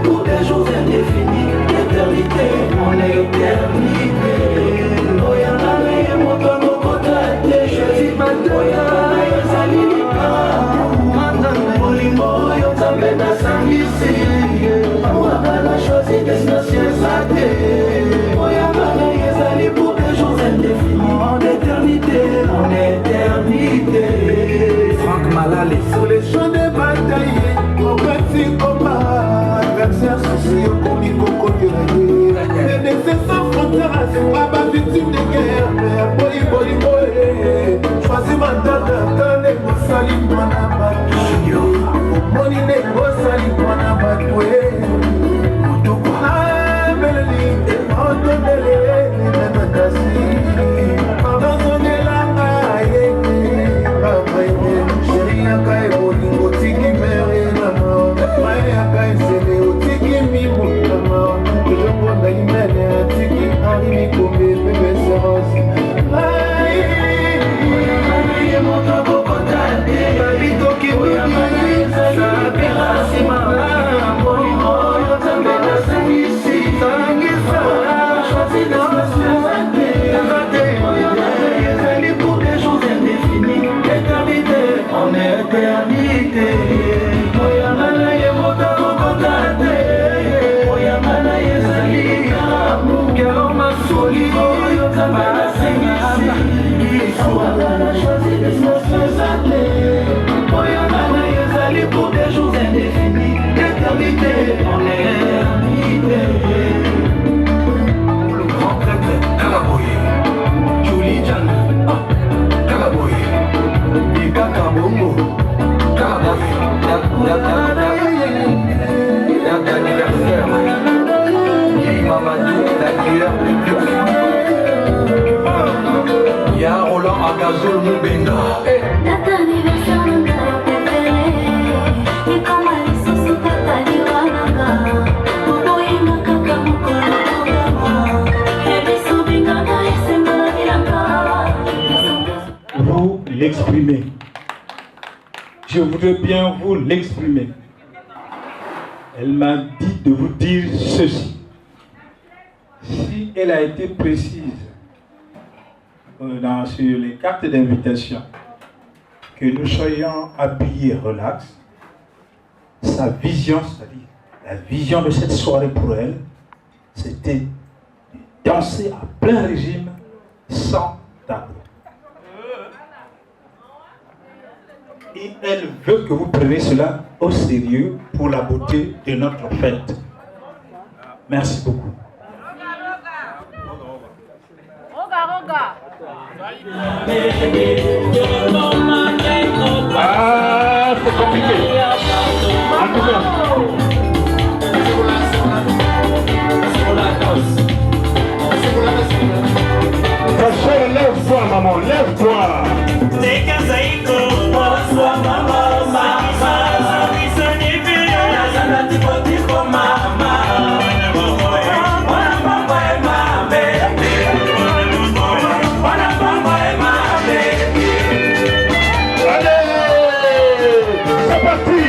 Pour des jours indéfinis, d'éternité en éternité. Oyangana ye moto kokotate. Choisis ma oyangana ye zali libéramu. Olimo yo nzambe nasangisi. Oyangana choisi destination exatée. Oyangana ye zali pour des jours indéfinis. En éternité, en éternité. Franck Malale sur les champs de bataille. Au petit combat, adversaire souci au commis coco de la guerre. Les décès sans frontières, c'est pas ma victime de guerre. Mais boli boli boli, choisis ma date, attendez, vous salez moi na batouille. Au moni vous salez moi na batouille. Motoko na beleli, entendez-les, nanakasi. Pardonnez la maille, papa ete, chérie akaye bolingo tiki mere. En éternité, Oyangana ye moto kokotate. Oyangana ye zali libéramu. Kero masoli oyo nzambe nasengisi. Oyangana choisi destination exatée. Oyangana ye zali pour des jours indéfinis. D'éternité en éternité. Le grand prêtre Kalaboye, Julie Jan, Kalaboye, Bika Kabongo, Kalaboye, date d'anniversaire, Mamadou, la cuillère du Y'a Roland Aga. Azul Mubenga. Data anniversaire nanga préféré. Et comme Alice Tata Liwananga. Boboyinga kaka mokolo kogama. Ebiso bingana esenga bilanga. Vous l'exprimez. Je voudrais bien vous l'exprimer. Elle m'a dit de vous dire ceci. Si elle a été précise sur les cartes d'invitation, que nous soyons habillés relax, sa vision, c'est-à-dire la vision de cette soirée pour elle, c'était danser à plein régime sans tabou. Et elle veut que vous preniez cela au sérieux pour la beauté de notre fête. Merci beaucoup. Ah, c'est compliqué. En tout cas. Rachel, lève-toi, maman, lève-toi. C'est parti.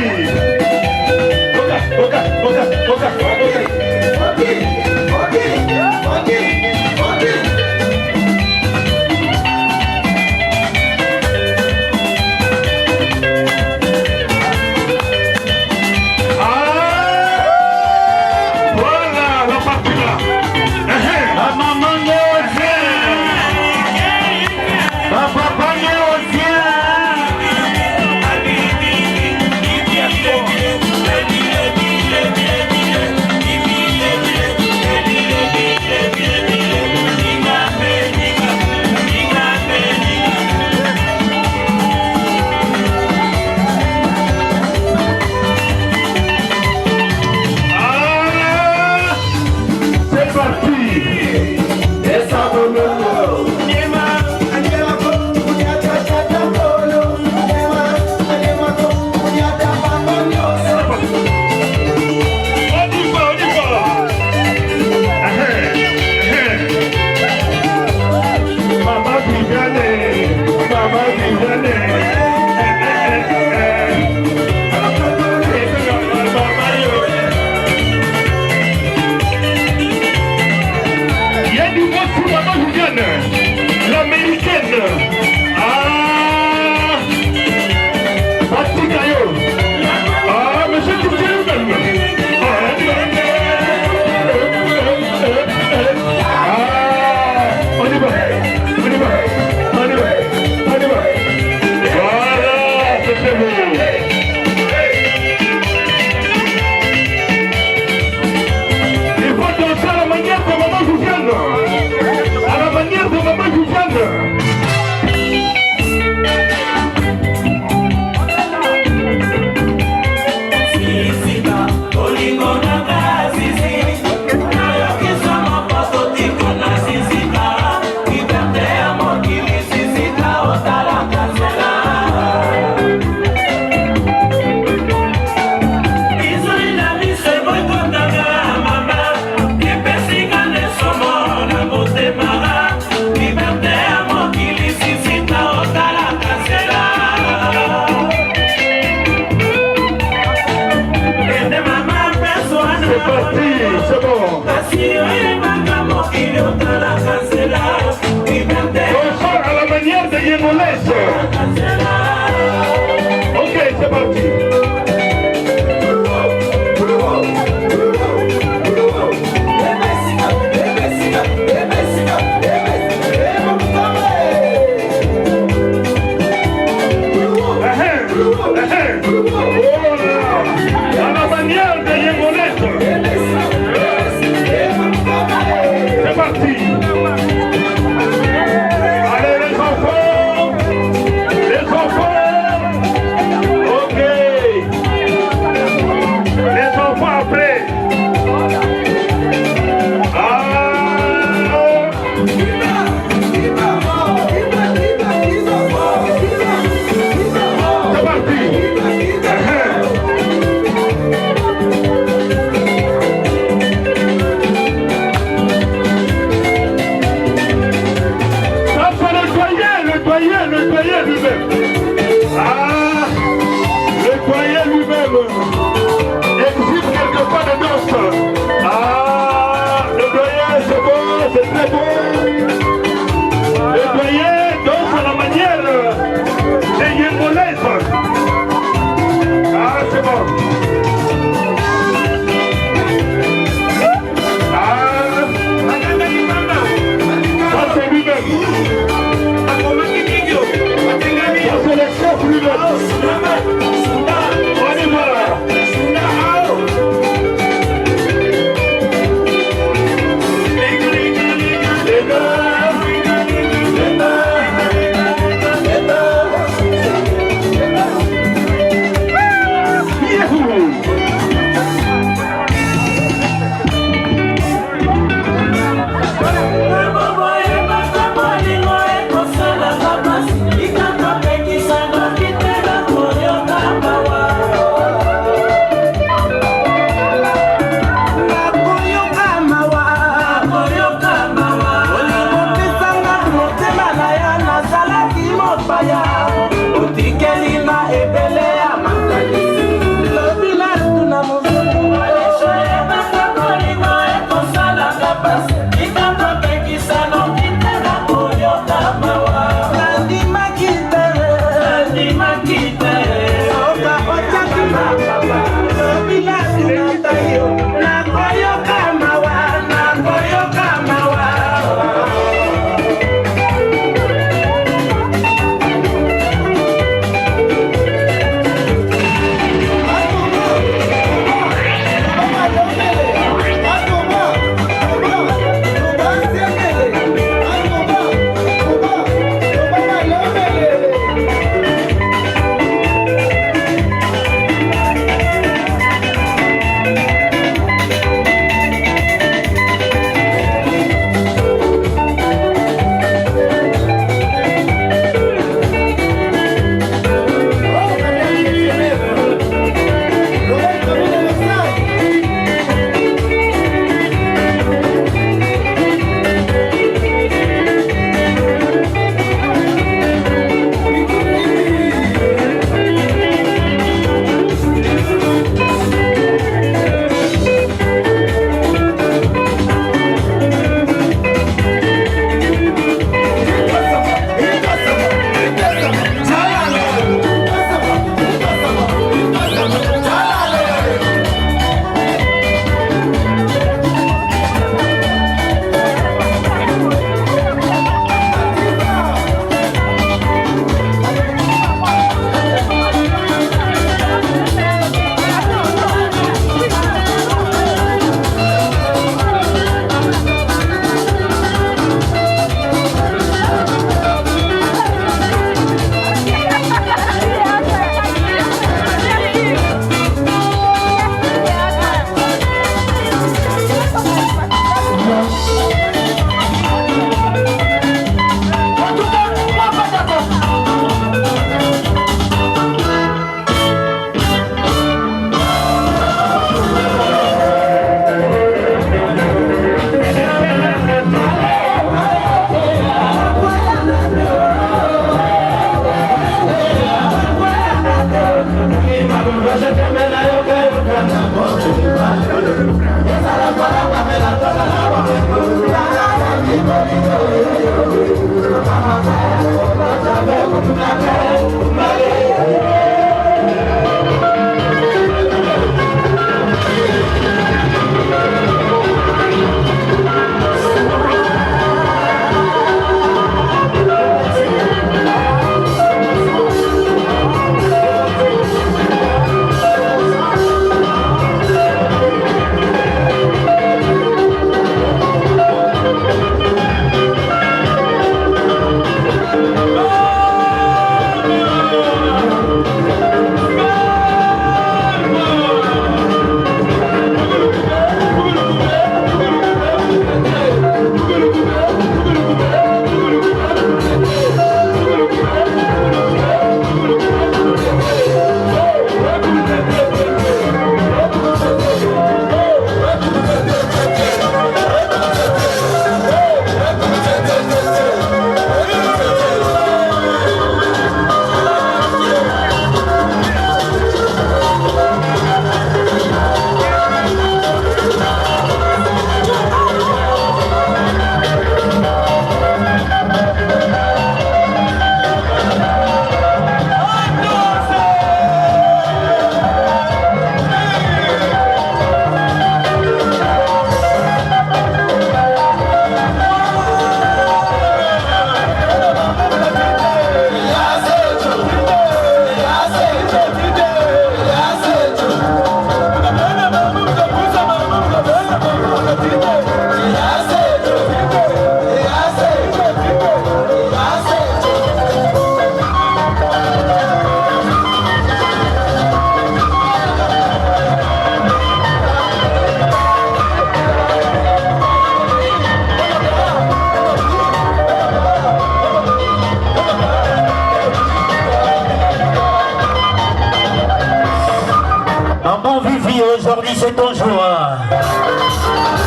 Aujourd'hui c'est ton jour.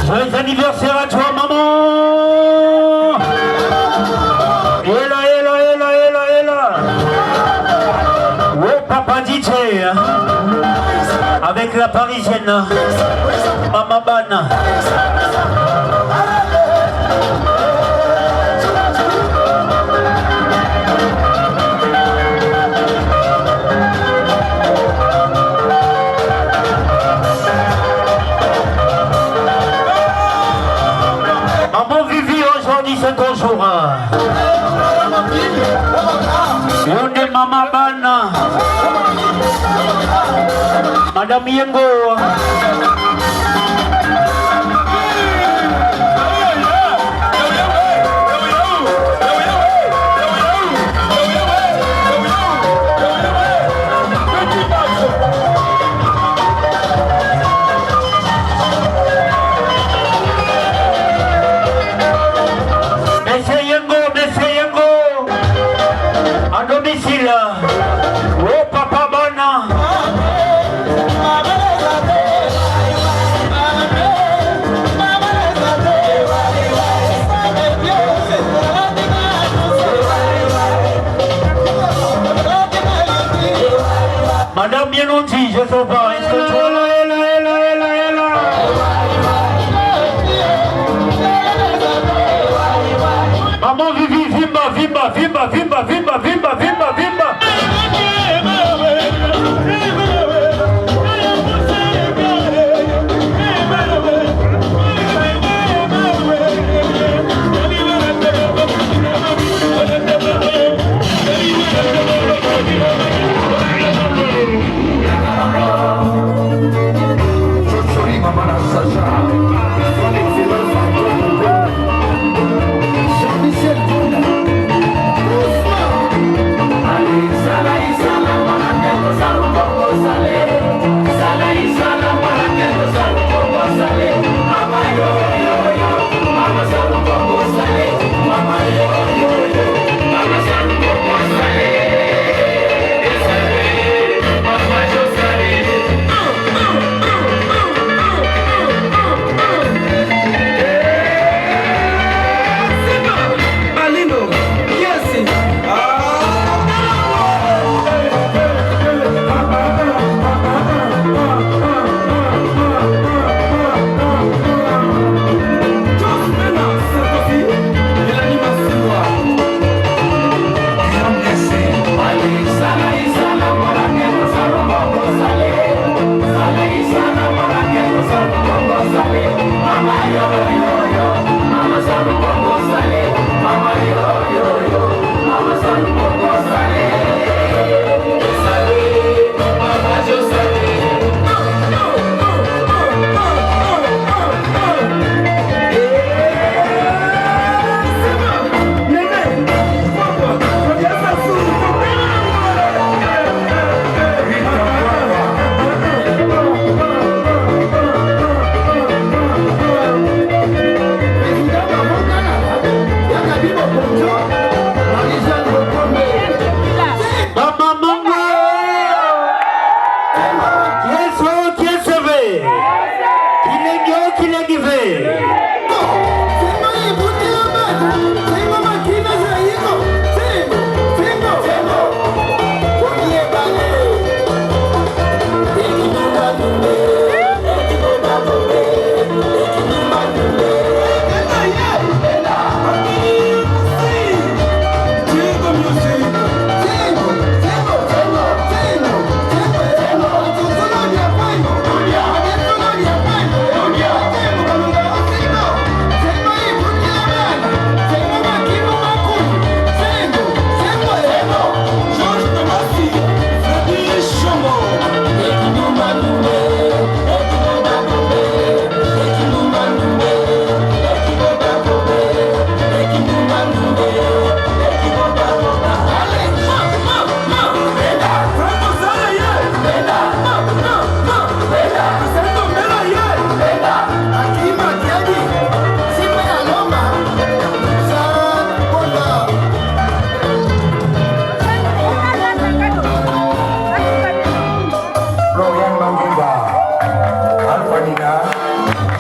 Joyeux anniversaire à toi maman. Et là. Oh papa DJ. Avec la parisienne. Maman Ban. C'est ton jour. On est Maman Ban. Madame Yengo. Oh papa Bana. Madame Bienonti, je sais pas, est-ce que tu es là? Maman Vivi, vimba. Jean-Michel Bouna,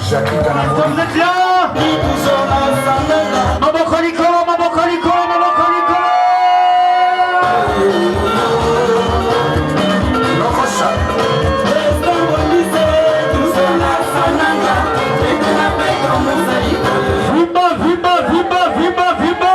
Jackie Kanamori. Vous êtes là? Mabokoliko, Mabokoliko, Mabokoliko. Vimba, vimba, vimba, vimba, vimba.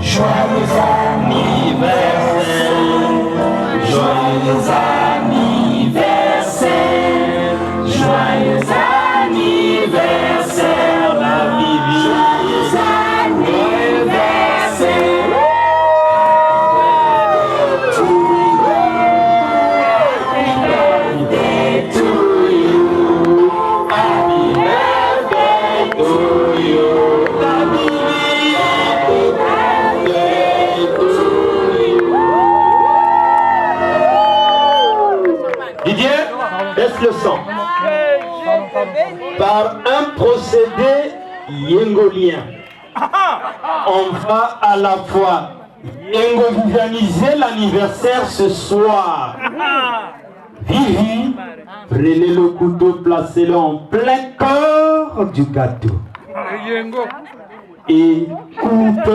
Joyeux anniversaire. sang. Par un procédé yengolien, on va à la fois yengovivianiser l'anniversaire ce soir. Vivi, prenez le couteau, placez-le en plein corps du gâteau. Et coupe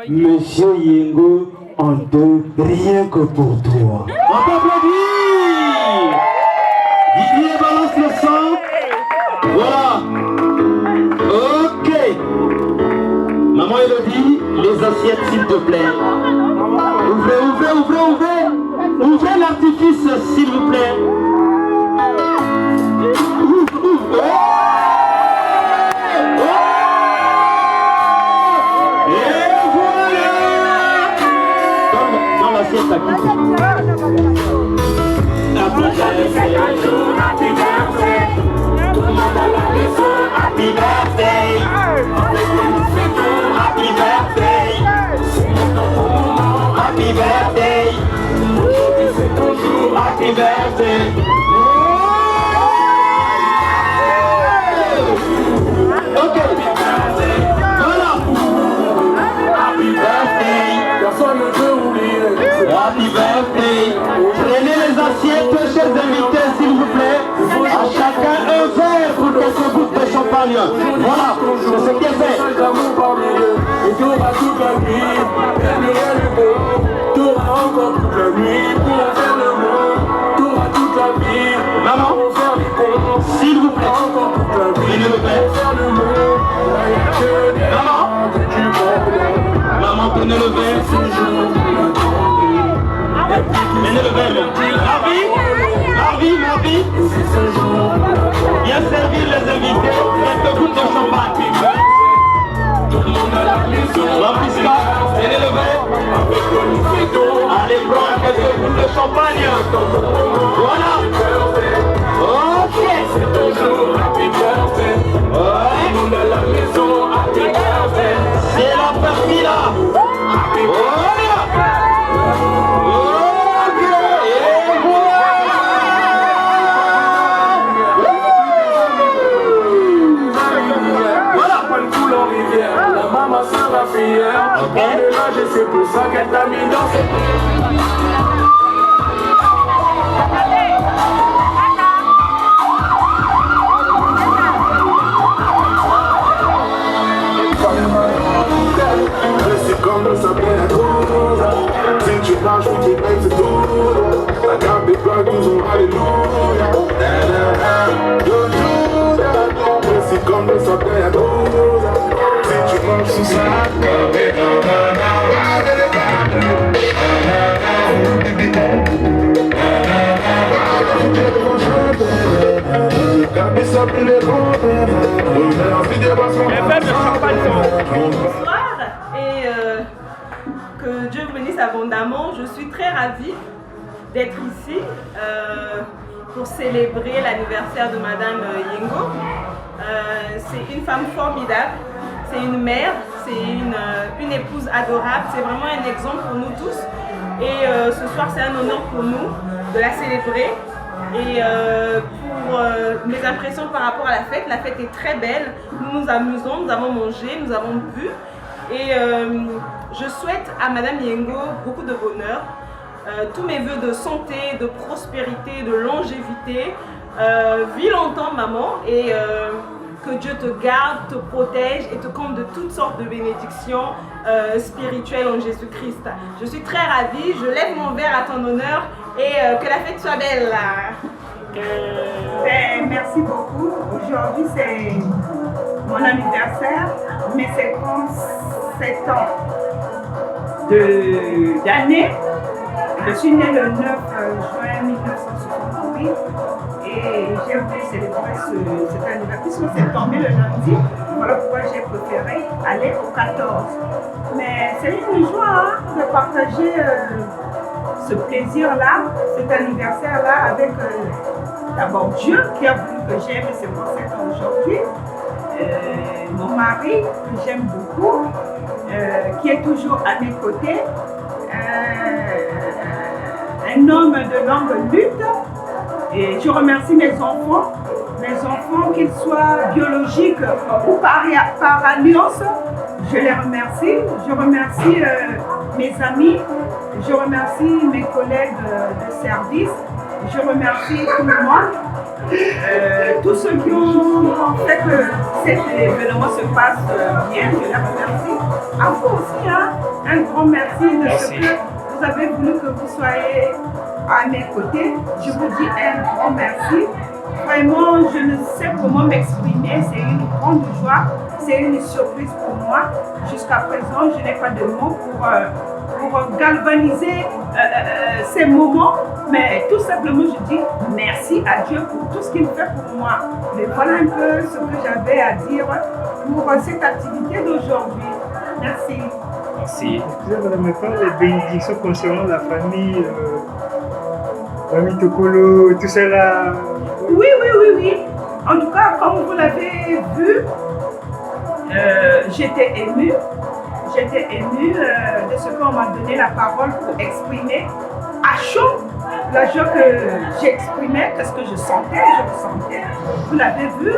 Monsieur Yengo en deux, rien que pour toi. On t'applaudit. Didier balance le sang. Voilà. Ok. Maman Elodie, les assiettes s'il te plaît. Ouvrez l'artifice s'il vous plaît. L'assiette à qui? Happy birthday. Tout le monde à la maison. Happy birthday. Happy birthday. Happy birthday. Aujourd'hui c'est ton jour. Happy birthday. Ok. Voilà. Happy birthday. Personne ne peut oublier. Happy birthday. Prenez les assiettes, chers invités, s'il vous plaît. À chacun un verre pour quelques gouttes de champagne. Voilà, c'est ce qui est fait. Et tu auras toute la nuit. Le beau. Tu auras encore toute la nuit pour faire le monde. Tu auras toute la vie. Maman, pour faire les cons. S'il vous plaît. Encore toute la vie. S'il vous plaît. Pour faire le monde. Maman, tenez le verre. Tenez le verre. Marvie. Bien servir les invités. Quelques gouttes de champagne. Mampisca, tenez le verre. Allez, prends quelques gouttes de champagne. Voilà. Ok. C'est ton jour. Happy birthday. Tout le monde à la maison. Happy birthday. C'est la partie là. Voilà. Et là, je sais pour ça qu'elle t'a mis dans ses c'est comme ça plaît à tout. Si tu marches, tu te mets tout. La gamme des plans, toujours alléluia. C'est comme ça plaît à tout. Si tu marches, tu sais. Bonsoir et que Dieu vous bénisse abondamment. Je suis très ravie d'être ici pour célébrer l'anniversaire de Madame Yengo. C'est une femme formidable, c'est une mère, c'est une épouse adorable, c'est vraiment un exemple pour nous tous. Et ce soir c'est un honneur pour nous de la célébrer. Et pour mes impressions par rapport à la fête est très belle. Nous nous amusons, nous avons mangé, nous avons bu. Et je souhaite à Madame Yengo beaucoup de bonheur, tous mes voeux de santé, de prospérité, de longévité. Vis longtemps maman et que Dieu te garde, te protège et te comble de toutes sortes de bénédictions spirituelles en Jésus-Christ. Je suis très ravie, je lève mon verre à ton honneur et que la fête soit belle. Merci beaucoup. Aujourd'hui c'est mon anniversaire, mais c'est comme 7 ans d'année. Je suis née le 9 juin 1968 et j'ai voulu célébrer cet anniversaire puisque c'est tombé le lundi. Voilà pourquoi j'ai préféré aller au 14. Mais c'est une joie de partager ce plaisir-là, cet anniversaire-là avec d'abord Dieu qui a voulu que j'aime ces 7 ans aujourd'hui. Mon mari que j'aime beaucoup, qui est toujours à mes côtés. Un homme de longue lutte Et je remercie mes enfants, qu'ils soient biologiques ou par alliance. Je les remercie. Je remercie mes amis. Je remercie mes collègues de service. Je remercie tout le monde. Tous ceux qui ont fait que cet événement se passe bien, je les remercie. À vous aussi, hein, un grand merci de ce que vous avez voulu que vous soyez à mes côtés. Je vous dis un grand merci. Vraiment, je ne sais comment m'exprimer. C'est une grande joie. C'est une surprise pour moi. Jusqu'à présent, je n'ai pas de mots pour galvaniser ces moments. Mais tout simplement, je dis merci à Dieu pour tout ce qu'il fait pour moi. Mais voilà un peu ce que j'avais à dire pour cette activité d'aujourd'hui. Merci. Merci. Excusez-moi, mais pas les bénédictions concernant la famille, famille Tokolo, tout cela. Oui. En tout cas, comme vous l'avez vu, j'étais émue. J'étais émue de ce qu'on m'a donné la parole pour exprimer à chaud la joie que j'exprimais, qu'est-ce que je ressentais. Vous l'avez vu.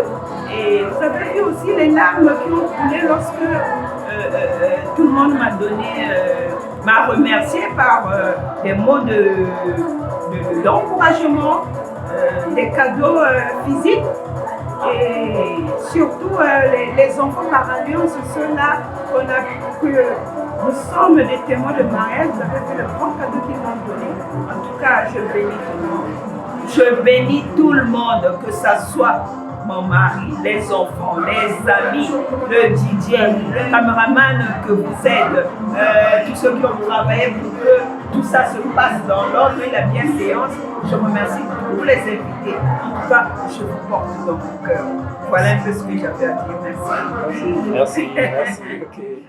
Et vous avez vu aussi les larmes qui ont coulé lorsque tout le monde m'a remercié par des mots d'encouragement, des cadeaux physiques et surtout les enfants par alliance, ceux-là que nous sommes des témoins de mariage. Vous avez vu le grand cadeau qu'ils m'ont donné. En tout cas, je bénis tout le monde. Je bénis tout le monde, que ça soit mon mari, les enfants, les amis, le DJ, le caméraman que vous êtes, tous ceux qui ont travaillé pour que tout ça se passe dans l'ordre et la bienséance. Je remercie tous les invités. En tout cas, je vous porte dans mon cœur. Voilà un peu ce que j'avais à dire. Merci. Merci. Okay.